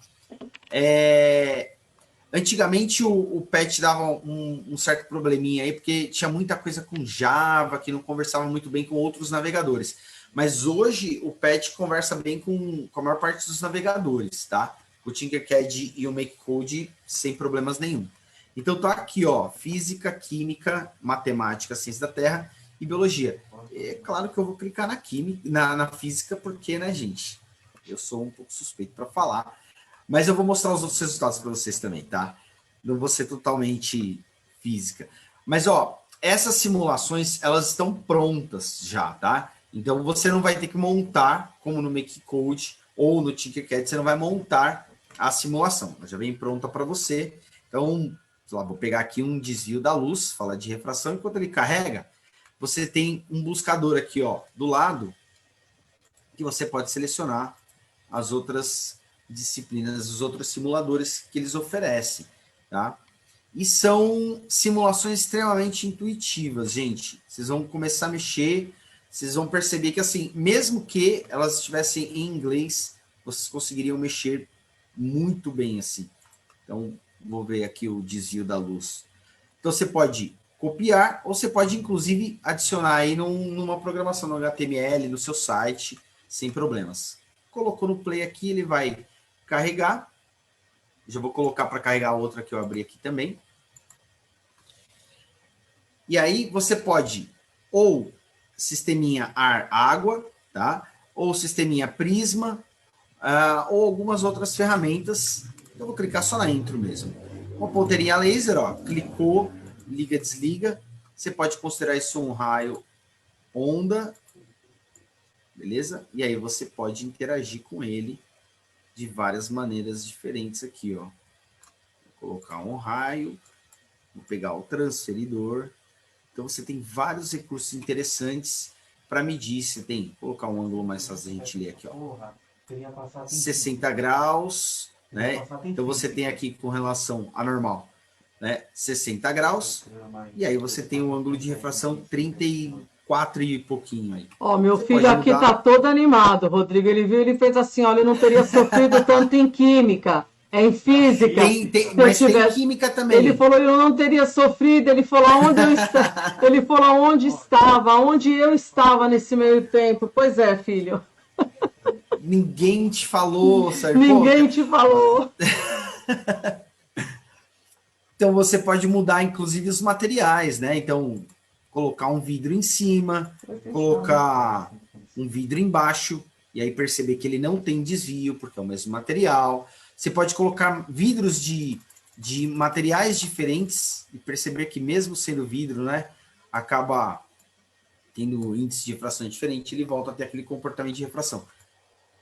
[SPEAKER 3] Antigamente o Patch dava um certo probleminha aí, porque tinha muita coisa com Java, que não conversava muito bem com outros navegadores. Mas hoje o Patch conversa bem com a maior parte dos navegadores, tá? O Tinkercad e o MakeCode sem problemas nenhum. Então tá aqui, ó, física, química, matemática, ciência da Terra e biologia. É claro que eu vou clicar na química, na física, porque, né, gente? Eu sou um pouco suspeito para falar. Mas eu vou mostrar os outros resultados para vocês também, tá? Não vou ser totalmente física. Mas, ó, essas simulações, elas estão prontas já, tá? Então, você não vai ter que montar, como no MakeCode ou no Tinkercad, você não vai montar a simulação. Ela já vem pronta para você. Então, sei lá, vou pegar aqui um desvio da luz, falar de refração. Enquanto ele carrega, você tem um buscador aqui, ó, do lado, que você pode selecionar as outras disciplinas, os outros simuladores que eles oferecem, tá? E são simulações extremamente intuitivas, gente. Vocês vão começar a mexer, vocês vão perceber que, assim, mesmo que elas estivessem em inglês, vocês conseguiriam mexer muito bem, assim. Então, vou ver aqui o desvio da luz. Então, você pode copiar, ou você pode, inclusive, adicionar aí numa programação no HTML, no seu site, sem problemas. Colocou no play aqui, ele vai carregar. Já vou colocar para carregar a outra que eu abri aqui também. E aí você pode ou sisteminha ar-água, tá? Ou sisteminha prisma, ou algumas outras ferramentas. Eu vou clicar só na intro mesmo. Uma ponteirinha laser, ó, clicou, liga, desliga. Você pode considerar isso um raio onda. beleza? E aí você pode interagir com ele de várias maneiras diferentes aqui, ó. Vou colocar um raio, vou pegar o transferidor. Então você tem vários recursos interessantes para medir. Você tem, vou colocar um ângulo mais fácil a gente ler aqui, ó. 60 graus, né? Então você tem aqui com relação a normal, né? 60 graus, e aí você tem um ângulo de refração 34 e pouquinho aí.
[SPEAKER 2] Ó, meu
[SPEAKER 3] Você
[SPEAKER 2] filho
[SPEAKER 3] pode
[SPEAKER 2] aqui
[SPEAKER 3] mudar.
[SPEAKER 2] tá todo animado, Rodrigo. Ele viu, ele fez assim, olha, eu não teria sofrido tanto em química, em física.
[SPEAKER 3] Mas
[SPEAKER 2] se eu
[SPEAKER 3] tem
[SPEAKER 2] tivesse...
[SPEAKER 3] química também.
[SPEAKER 2] Ele falou, eu não teria sofrido. Ele falou, aonde eu ele falou, aonde estava, aonde eu estava nesse meio tempo. Pois é, filho.
[SPEAKER 3] Ninguém te falou, Sérgio.
[SPEAKER 2] Ninguém te falou.
[SPEAKER 3] Então você pode mudar, inclusive, os materiais, né? Então, colocar um vidro em cima, colocar um vidro embaixo, e aí perceber que ele não tem desvio, porque é o mesmo material. Você pode colocar vidros de materiais diferentes e perceber que mesmo sendo vidro, né, acaba tendo índice de refração diferente, ele volta a ter aquele comportamento de refração.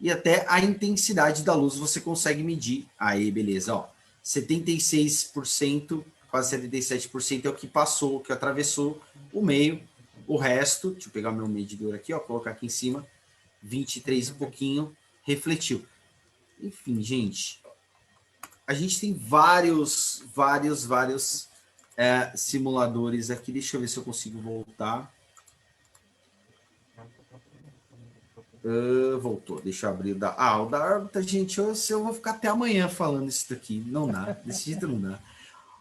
[SPEAKER 3] E até a intensidade da luz você consegue medir. Aí, beleza, ó. 76%, quase 77% é o que passou, que atravessou o meio. O resto, deixa eu pegar meu medidor aqui, ó, colocar aqui em cima, 23 e pouquinho, refletiu. Enfim, gente, a gente tem vários simuladores aqui. Deixa eu ver se eu consigo voltar. Voltou, deixa eu abrir o da... o da órbita, gente, eu vou ficar até amanhã falando isso daqui. Não dá, desse jeito não dá.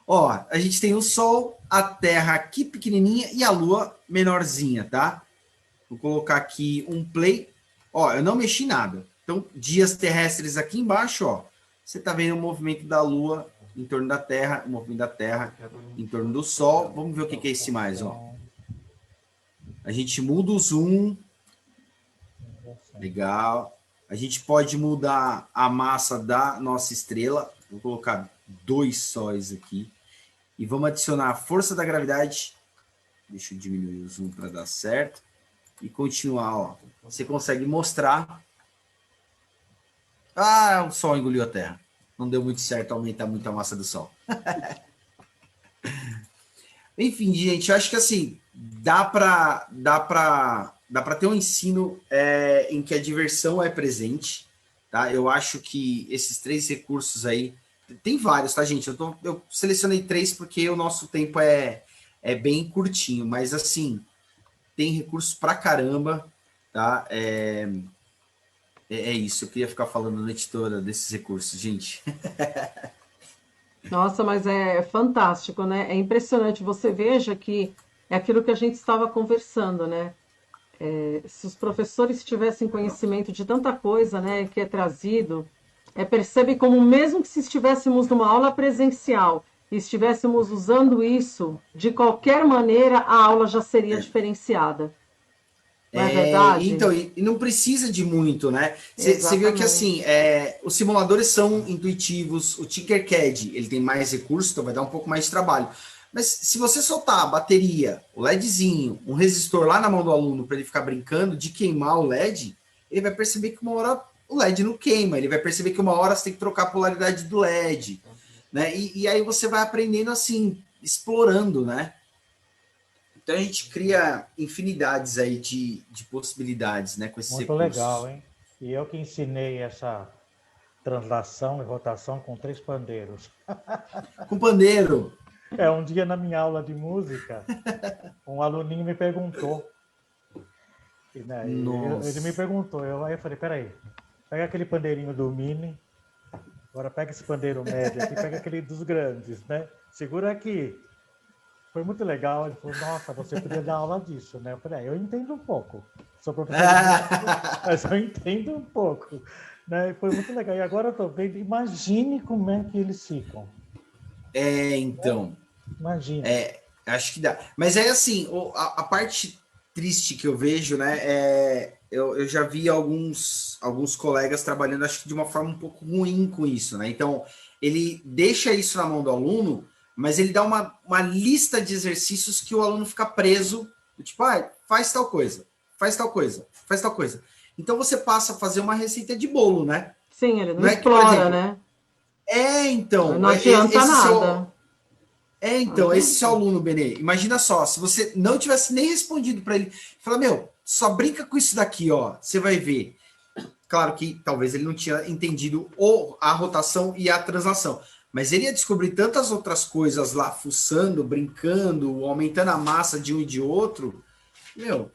[SPEAKER 3] Ó, a gente tem o Sol, a Terra aqui pequenininha e a Lua menorzinha, tá? Vou colocar aqui um play. Ó, eu não mexi nada. Então, dias terrestres aqui embaixo, ó. Você tá vendo o movimento da Lua em torno da Terra, o movimento da Terra em torno do Sol. Vamos ver o que é esse mais, ó. A gente muda o zoom. Legal. A gente pode mudar a massa da nossa estrela. Vou colocar 2 sóis aqui. E vamos adicionar a força da gravidade. Deixa eu diminuir o zoom para dar certo. E continuar, ó. Você consegue mostrar. O Sol engoliu a Terra. Não deu muito certo aumentar muito a massa do Sol. Enfim, gente, eu acho que assim, dá para ter um ensino em que a diversão é presente, tá? Eu acho que esses 3 recursos aí, tem vários, tá, gente? Eu selecionei 3 porque o nosso tempo é bem curtinho, mas assim, tem recursos pra caramba, tá? É isso, eu queria ficar falando a noite toda desses recursos, gente.
[SPEAKER 2] Nossa, mas é fantástico, né? É impressionante. Você veja que é aquilo que a gente estava conversando, né? Se os professores tivessem conhecimento de tanta coisa, né, que é trazido, percebe como mesmo que se estivéssemos numa aula presencial e estivéssemos usando isso, de qualquer maneira a aula já seria diferenciada. Não é verdade?
[SPEAKER 3] Então, e não precisa de muito, né? Você viu que assim, os simuladores são intuitivos, o Tinkercad ele tem mais recursos, então vai dar um pouco mais de trabalho. Mas se você soltar a bateria, o LEDzinho, um resistor lá na mão do aluno para ele ficar brincando de queimar o LED, ele vai perceber que uma hora o LED não queima, ele vai perceber que uma hora você tem que trocar a polaridade do LED, né? E aí você vai aprendendo assim, explorando, né? Então a gente cria infinidades aí de possibilidades, né, com esses recursos.
[SPEAKER 4] Muito legal, hein? E eu que ensinei essa translação e rotação com 3 pandeiros.
[SPEAKER 3] Com pandeiro.
[SPEAKER 4] Um dia na minha aula de música, um aluninho me perguntou. Né, ele me perguntou, aí eu falei, peraí, pega aquele pandeirinho do mini, agora pega esse pandeiro médio aqui, pega aquele dos grandes, né? Segura aqui. Foi muito legal, ele falou, nossa, você podia dar aula disso, né? Eu falei, eu entendo um pouco. Sou professor de música, mas eu entendo um pouco. Né? Foi muito legal. E agora eu tô vendo, imagine como é que eles ficam.
[SPEAKER 3] Então.
[SPEAKER 4] Imagina.
[SPEAKER 3] Acho que dá. Mas é assim, a parte triste que eu vejo, né? Eu já vi alguns colegas trabalhando, acho que de uma forma um pouco ruim com isso, né? Então, ele deixa isso na mão do aluno, mas ele dá uma lista de exercícios que o aluno fica preso, tipo, faz tal coisa, faz tal coisa, faz tal coisa. Então você passa a fazer uma receita de bolo, né?
[SPEAKER 2] Sim, ele não
[SPEAKER 3] Não é que, por
[SPEAKER 2] explora,
[SPEAKER 3] exemplo,
[SPEAKER 2] né?
[SPEAKER 3] então,
[SPEAKER 2] Não adianta
[SPEAKER 3] esse seu,
[SPEAKER 2] nada.
[SPEAKER 3] então, esse seu aluno, Benê, imagina só, se você não tivesse nem respondido para ele, fala, meu, só brinca com isso daqui, ó, você vai ver. Claro que talvez ele não tinha entendido a rotação e a translação, mas ele ia descobrir tantas outras coisas lá, fuçando, brincando, aumentando a massa de um e de outro. Meu,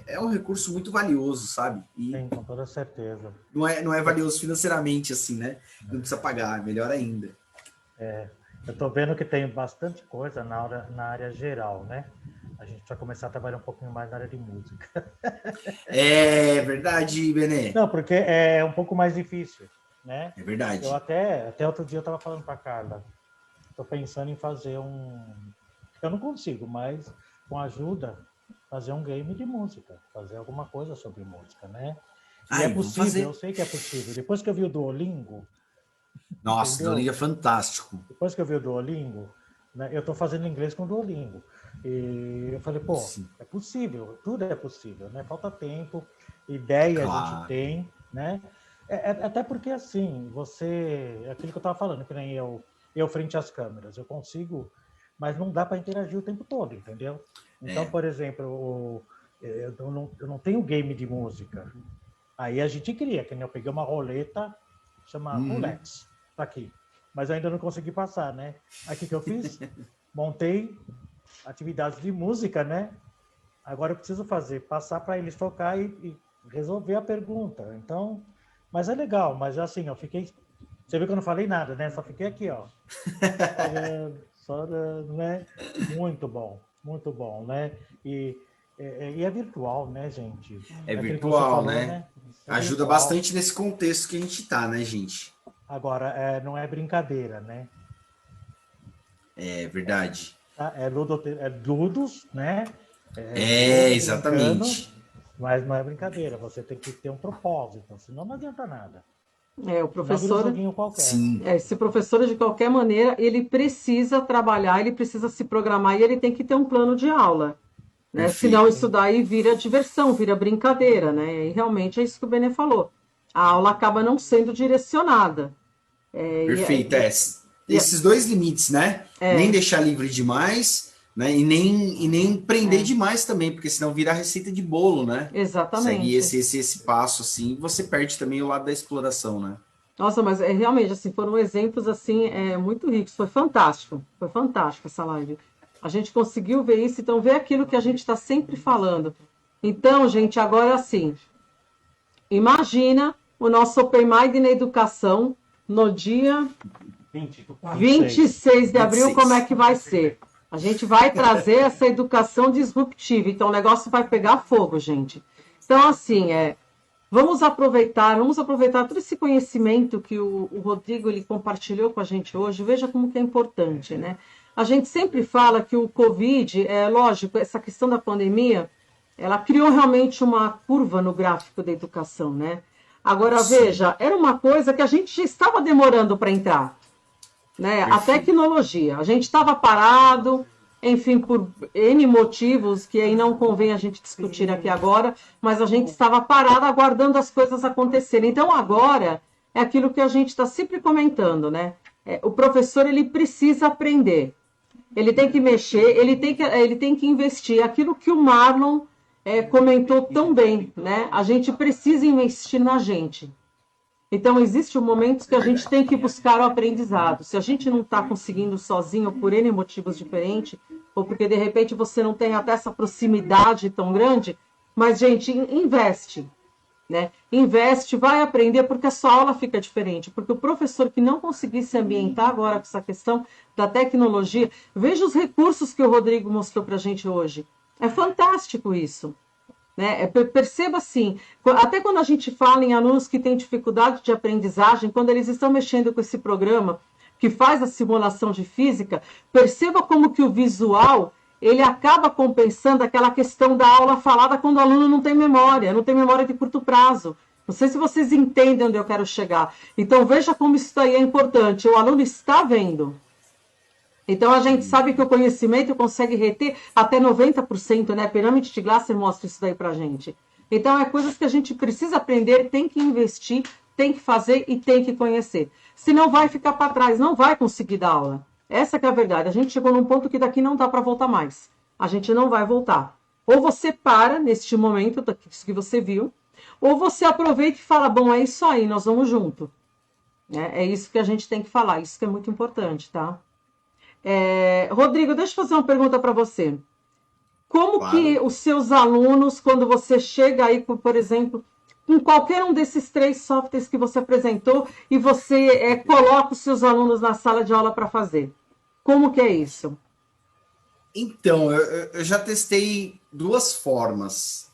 [SPEAKER 3] é um recurso muito valioso, sabe? E
[SPEAKER 4] Sim, com toda certeza.
[SPEAKER 3] não é valioso financeiramente, assim, né? Não precisa pagar, melhor ainda.
[SPEAKER 4] Eu estou vendo que tem bastante coisa na área geral, né? A gente vai começar a trabalhar um pouquinho mais na área de música.
[SPEAKER 3] É verdade, Benê.
[SPEAKER 4] Não, porque é um pouco mais difícil, né?
[SPEAKER 3] É verdade.
[SPEAKER 4] Eu até outro dia eu estava falando para a Carla, estou pensando em fazer eu não consigo, mas com ajuda, fazer um game de música, fazer alguma coisa sobre música, né? E é possível, eu sei que é possível. Depois que eu vi o Duolingo...
[SPEAKER 3] Nossa,
[SPEAKER 4] entendeu?
[SPEAKER 3] Duolingo é fantástico.
[SPEAKER 4] Depois que eu vi o Duolingo, né, eu estou fazendo inglês com o Duolingo. E eu falei, pô, é possível, tudo é possível, né? Falta tempo, ideia a gente tem, né? Até porque, assim, aquilo que eu estava falando, que nem eu frente às câmeras, eu consigo, mas não dá para interagir o tempo todo, entendeu? Então, por exemplo, eu não tenho game de música. Aí a gente cria, que nem eu peguei uma roleta, chama Rolex, tá aqui. Mas eu ainda não consegui passar, né? Aí o que eu fiz? Montei atividades de música, né? Agora eu preciso passar para eles tocar e resolver a pergunta. Então, mas é legal, mas assim, eu fiquei... Você viu que eu não falei nada, né? Só fiquei aqui, ó. Né? Muito bom, né? E é virtual, né, gente?
[SPEAKER 3] É virtual, falou, né? Ajuda
[SPEAKER 4] virtual.
[SPEAKER 3] bastante nesse contexto que a gente tá, né, gente?
[SPEAKER 4] Agora, não é brincadeira, né?
[SPEAKER 3] É verdade.
[SPEAKER 4] É ludos, né?
[SPEAKER 3] Exatamente.
[SPEAKER 4] Mas não é brincadeira, você tem que ter um propósito, senão não adianta nada.
[SPEAKER 2] O professor,
[SPEAKER 3] sim.
[SPEAKER 2] Esse professor, de qualquer maneira, ele precisa trabalhar, ele precisa se programar e ele tem que ter um plano de aula. Né? Senão isso daí vira diversão, vira brincadeira, né? E realmente é isso que o Benê falou. A aula acaba não sendo direcionada.
[SPEAKER 3] Perfeito, esses dois limites, né? Nem deixar livre demais, né? E nem prender demais também, porque senão vira receita de bolo, né?
[SPEAKER 2] Exatamente.
[SPEAKER 3] Segue esse passo, assim, você perde também o lado da exploração, né?
[SPEAKER 2] Nossa, mas realmente, assim, foram exemplos, assim, muito ricos. Foi fantástico essa live. A gente conseguiu ver isso, então ver aquilo que a gente está sempre falando. Então, gente, agora assim, imagina o nosso Open Mind na educação no dia 26 de abril, como é que vai ser? A gente vai trazer essa educação disruptiva, então o negócio vai pegar fogo, gente. Então, assim, vamos aproveitar todo esse conhecimento que o Rodrigo ele compartilhou com a gente hoje, veja como que é importante, né? A gente sempre fala que o Covid, lógico, essa questão da pandemia, ela criou realmente uma curva no gráfico da educação, né? Agora, veja, era uma coisa que a gente já estava demorando para entrar, né? A tecnologia, a gente estava parado, enfim, por N motivos que aí não convém a gente discutir aqui agora, mas a gente estava parado aguardando as coisas acontecerem. Então, agora, é aquilo que a gente está sempre comentando, né? O professor, ele precisa aprender. Ele tem que mexer, ele tem que investir. Aquilo que o Marlon comentou tão bem, né? A gente precisa investir na gente. Então, existem momentos que a gente tem que buscar o aprendizado. Se a gente não está conseguindo sozinho, por N motivos diferentes, ou porque, de repente, você não tem até essa proximidade tão grande, mas, gente, investe. Né? Investe, vai aprender, porque a sua aula fica diferente. Porque o professor que não conseguir se ambientar agora com essa questão da tecnologia, veja os recursos que o Rodrigo mostrou para a gente hoje. É fantástico isso. Né? Perceba assim, até quando a gente fala em alunos que têm dificuldade de aprendizagem, quando eles estão mexendo com esse programa que faz a simulação de física, perceba como que o visual ele acaba compensando aquela questão da aula falada quando o aluno não tem memória de curto prazo. Não sei se vocês entendem onde eu quero chegar. Então veja como isso aí é importante, o aluno está vendo. Então, a gente sabe que o conhecimento consegue reter até 90%, né? A pirâmide de Glasser mostra isso daí pra gente. Então, é coisas que a gente precisa aprender, tem que investir, tem que fazer e tem que conhecer. Senão vai ficar para trás, não vai conseguir dar aula. Essa que é a verdade. A gente chegou num ponto que daqui não dá para voltar mais. A gente não vai voltar. Ou você para neste momento que você viu, ou você aproveita e fala, bom, é isso aí, nós vamos junto. É isso que a gente tem que falar, isso que é muito importante, tá? Rodrigo, deixa eu fazer uma pergunta para você. Como
[SPEAKER 3] Claro.
[SPEAKER 2] que os seus alunos, quando você chega aí, por exemplo, com qualquer um desses 3 softwares que você apresentou e você coloca os seus alunos na sala de aula para fazer? Como que é isso?
[SPEAKER 3] Então, eu já testei 2 formas.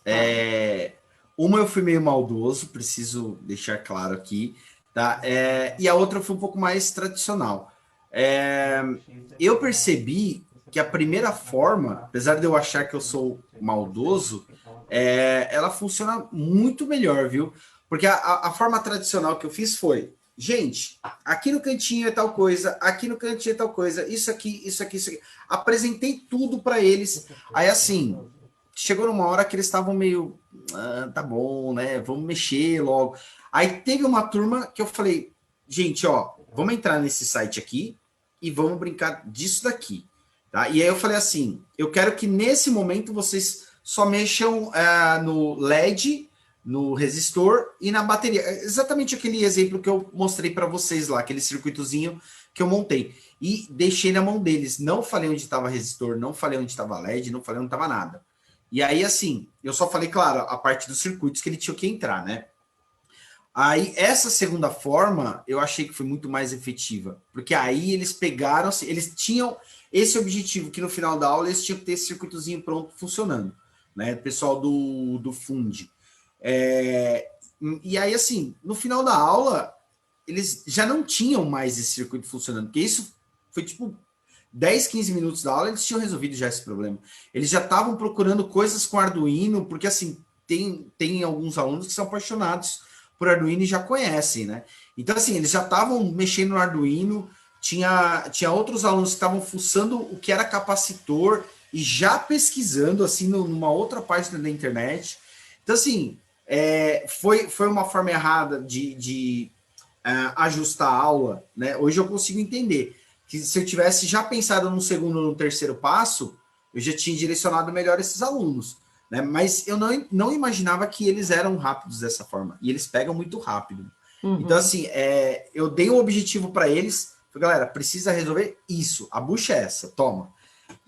[SPEAKER 3] Uma eu fui meio maldoso, preciso deixar claro aqui, tá? E a outra foi um pouco mais tradicional. Eu percebi que a primeira forma, apesar de eu achar que eu sou maldoso, ela funciona muito melhor, viu? Porque a forma tradicional que eu fiz foi, gente, aqui no cantinho é tal coisa, aqui no cantinho é tal coisa, isso aqui, isso aqui, isso aqui. Apresentei tudo para eles. Aí, assim, chegou numa hora que eles estavam meio, tá bom, né? Vamos mexer logo. Aí teve uma turma que eu falei, gente, ó, vamos entrar nesse site aqui e vamos brincar disso daqui. Tá? E aí eu falei assim, eu quero que nesse momento vocês só mexam no LED, no resistor e na bateria. Exatamente aquele exemplo que eu mostrei para vocês lá, aquele circuitozinho que eu montei. E deixei na mão deles. Não falei onde estava resistor, não falei onde estava LED, não falei onde estava nada. E aí, assim, eu só falei, claro, a parte dos circuitos que ele tinha que entrar, né? Aí, essa segunda forma, eu achei que foi muito mais efetiva. Porque aí eles pegaram, eles tinham esse objetivo, que no final da aula eles tinham que ter esse circuitozinho pronto funcionando, né? O pessoal do Fund. E aí, assim, no final da aula, eles já não tinham mais esse circuito funcionando, porque isso foi tipo 10, 15 minutos da aula, eles tinham resolvido já esse problema. Eles já estavam procurando coisas com Arduino, porque assim, tem alguns alunos que são apaixonados por Arduino e já conhecem, né? Então, assim, eles já estavam mexendo no Arduino, tinha outros alunos que estavam fuçando o que era capacitor e já pesquisando, assim, numa outra página da internet. Então, assim, foi uma forma errada de ajustar a aula, né? Hoje eu consigo entender que se eu tivesse já pensado no segundo ou no terceiro passo, eu já tinha direcionado melhor esses alunos, né? Mas eu não imaginava que eles eram rápidos dessa forma, e eles pegam muito rápido.
[SPEAKER 2] Uhum.
[SPEAKER 3] Então, assim, eu dei um objetivo para eles, falei, galera, precisa resolver isso, a bucha é essa, toma.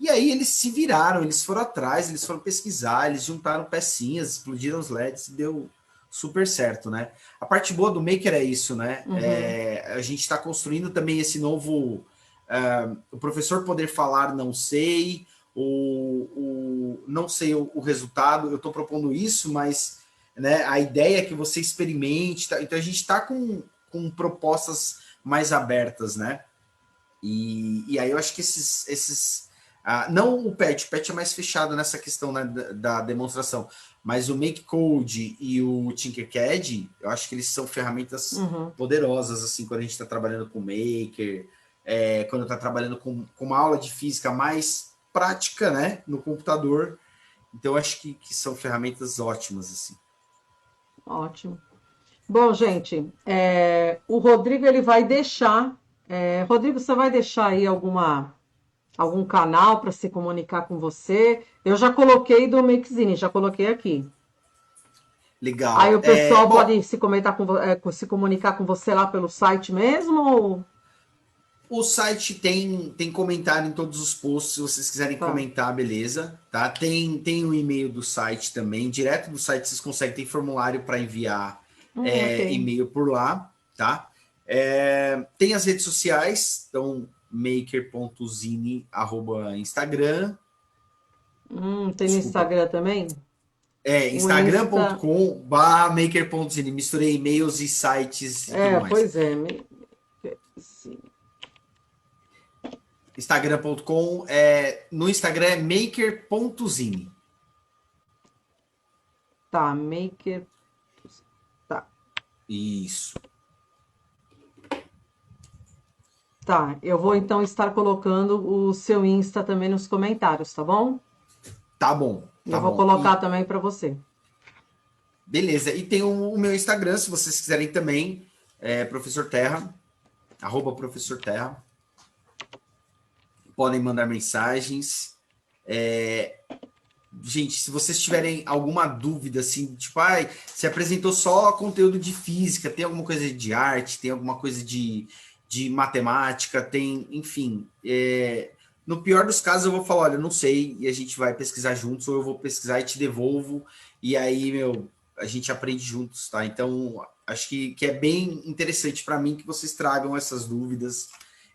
[SPEAKER 3] E aí eles se viraram, eles foram atrás, eles foram pesquisar, eles juntaram pecinhas, explodiram os LEDs, deu super certo, né? A parte boa do Maker é isso, né?
[SPEAKER 2] Uhum.
[SPEAKER 3] A gente está construindo também esse novo... o professor poder falar não sei, não sei o resultado, eu estou propondo isso, mas né, a ideia é que você experimente, tá? Então a gente está com propostas mais abertas, né? E aí eu acho que esses não o PET é mais fechado nessa questão, né, da demonstração, mas o MakeCode e o Tinkercad, eu acho que eles são ferramentas poderosas, assim, quando a gente está trabalhando com Maker, quando está trabalhando com uma aula de física mais prática, né, no computador. Então, eu acho que são ferramentas ótimas, assim.
[SPEAKER 2] Ótimo. Bom, gente, o Rodrigo, ele vai deixar... Rodrigo, você vai deixar aí algum canal para se comunicar com você? Eu já coloquei do Makezine, já coloquei aqui.
[SPEAKER 3] Legal.
[SPEAKER 2] Aí o pessoal pode se comunicar com você lá pelo site mesmo? Ou...
[SPEAKER 3] O site tem comentário em todos os posts, se vocês quiserem comentar, beleza. Tá? Tem o e-mail do site também. Direto do site vocês conseguem, tem formulário para enviar
[SPEAKER 2] okay.
[SPEAKER 3] e-mail por lá. Tá? Tem as redes sociais, então maker.zine @Instagram.
[SPEAKER 2] Tem no Instagram também?
[SPEAKER 3] Instagram.com/maker.zine. Misturei e-mails e sites e tudo mais.
[SPEAKER 2] Pois é.
[SPEAKER 3] Instagram.com, no Instagram é maker.zine.
[SPEAKER 2] Tá, maker. Tá.
[SPEAKER 3] Isso.
[SPEAKER 2] Tá, eu vou então estar colocando o seu Insta também nos comentários, tá bom?
[SPEAKER 3] Tá bom.
[SPEAKER 2] Eu vou colocar também para você.
[SPEAKER 3] Beleza. E tem o meu Instagram, se vocês quiserem também, Professor Terra, @Professor Terra. Podem mandar mensagens. Gente, se vocês tiverem alguma dúvida, assim, tipo, você apresentou só conteúdo de física, tem alguma coisa de arte, tem alguma coisa de matemática, tem, enfim. No pior dos casos, eu vou falar, olha, eu não sei, e a gente vai pesquisar juntos, ou eu vou pesquisar e te devolvo, e aí, a gente aprende juntos, tá? Então, acho que é bem interessante para mim que vocês tragam essas dúvidas.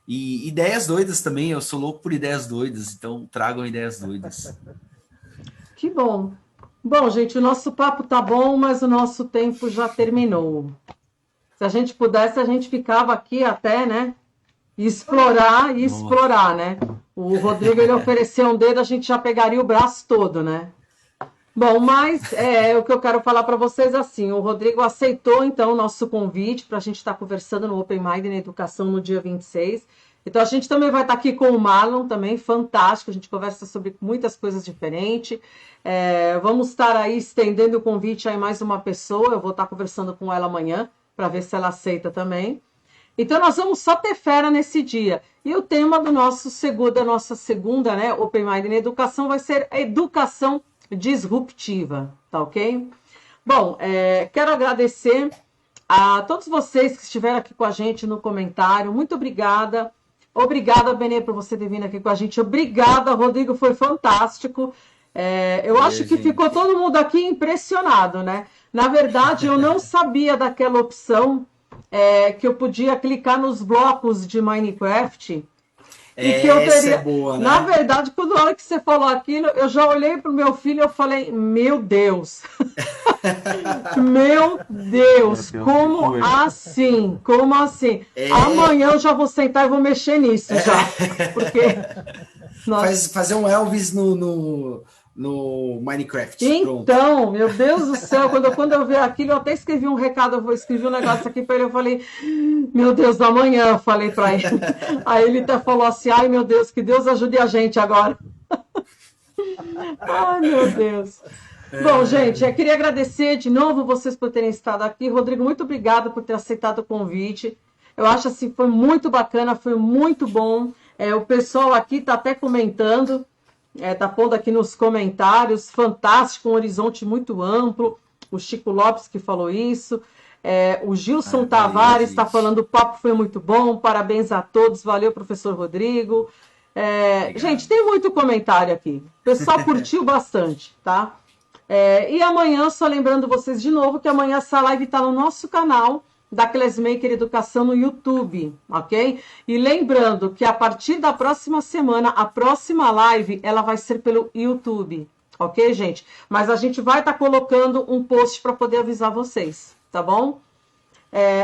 [SPEAKER 3] E ideias doidas também, eu sou louco por ideias doidas, então tragam ideias doidas.
[SPEAKER 2] Que bom. Bom, gente, o nosso papo tá bom, mas o nosso tempo já terminou. Se a gente pudesse, a gente ficava aqui até, né? Explorar, né? O Rodrigo, ele ofereceu um dedo, a gente já pegaria o braço todo, né? Bom, mas o que eu quero falar para vocês assim, o Rodrigo aceitou, então, o nosso convite para a gente estar conversando no Open Mind na Educação no dia 26. Então, a gente também vai estar aqui com o Marlon, também, fantástico, a gente conversa sobre muitas coisas diferentes. Vamos estar aí estendendo o convite a mais uma pessoa, eu vou estar conversando com ela amanhã, para ver se ela aceita também. Então, nós vamos só ter fera nesse dia. E o tema da nossa segunda, né, Open Mind na Educação vai ser a educação disruptiva, tá ok? Bom, quero agradecer a todos vocês que estiveram aqui com a gente no comentário. Muito obrigada. Obrigada, Benê, por você ter vindo aqui com a gente. Obrigada, Rodrigo, foi fantástico. Eu acho que ficou todo mundo aqui impressionado, né? Na verdade, eu não sabia daquela opção que eu podia clicar nos blocos de Minecraft. E que eu teria... Essa é boa, né? Na verdade, quando a hora que você falou aquilo, eu já olhei para o meu filho e eu falei, meu Deus! Meu Deus, como assim? Como assim? Amanhã eu já vou sentar e vou mexer nisso já. Porque...
[SPEAKER 3] Fazer um Elvis no Minecraft.
[SPEAKER 2] Então, pronto. Meu Deus do céu, quando eu ver aquilo, eu até escrevi um recado, eu escrevi um negócio aqui para ele, eu falei, meu Deus, amanhã, eu falei para ele. Aí ele até falou assim, ai meu Deus, que Deus ajude a gente agora. Ai, meu Deus. Bom, gente, eu queria agradecer de novo vocês por terem estado aqui. Rodrigo, muito obrigado por ter aceitado o convite. Eu acho assim, foi muito bacana, foi muito bom. O pessoal aqui está até comentando, está pondo aqui nos comentários, fantástico, um horizonte muito amplo. O Chico Lopes que falou isso. O Gilson Tavares está falando, o papo foi muito bom, parabéns a todos, valeu, professor Rodrigo. Gente, tem muito comentário aqui, o pessoal curtiu bastante, tá? E amanhã, só lembrando vocês de novo, que amanhã essa live está no nosso canal, da Classmaker Educação no YouTube, ok? E lembrando que a partir da próxima semana, a próxima live, ela vai ser pelo YouTube, ok, gente? Mas a gente vai estar colocando um post para poder avisar vocês, tá bom?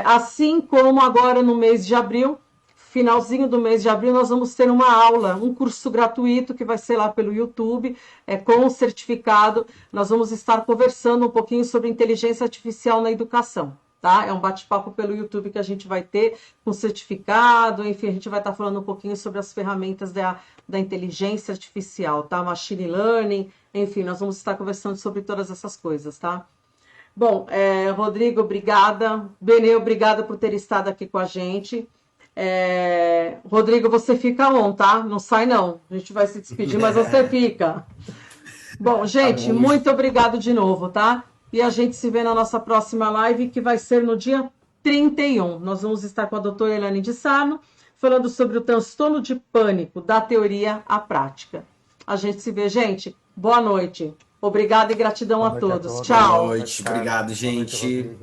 [SPEAKER 2] Assim como agora no mês de abril, finalzinho do mês de abril, nós vamos ter uma aula, um curso gratuito que vai ser lá pelo YouTube, com o certificado. Nós vamos estar conversando um pouquinho sobre inteligência artificial na educação. Tá? É um bate-papo pelo YouTube que a gente vai ter com certificado, enfim, a gente vai estar falando um pouquinho sobre as ferramentas da inteligência artificial, tá? Machine Learning, enfim, nós vamos estar conversando sobre todas essas coisas, tá? Bom, Rodrigo, obrigada. Benê, obrigada por ter estado aqui com a gente. Rodrigo, você fica on, tá? Não sai não, a gente vai se despedir, mas você fica. Bom, gente, tá bom. Muito obrigado de novo, tá? E a gente se vê na nossa próxima live, que vai ser no dia 31. Nós vamos estar com a doutora Elane de Sarno, falando sobre o transtorno de pânico, da teoria à prática. A gente se vê, gente. Boa noite. Obrigada e gratidão a todos. Tchau.
[SPEAKER 3] Boa noite. Obrigado, gente.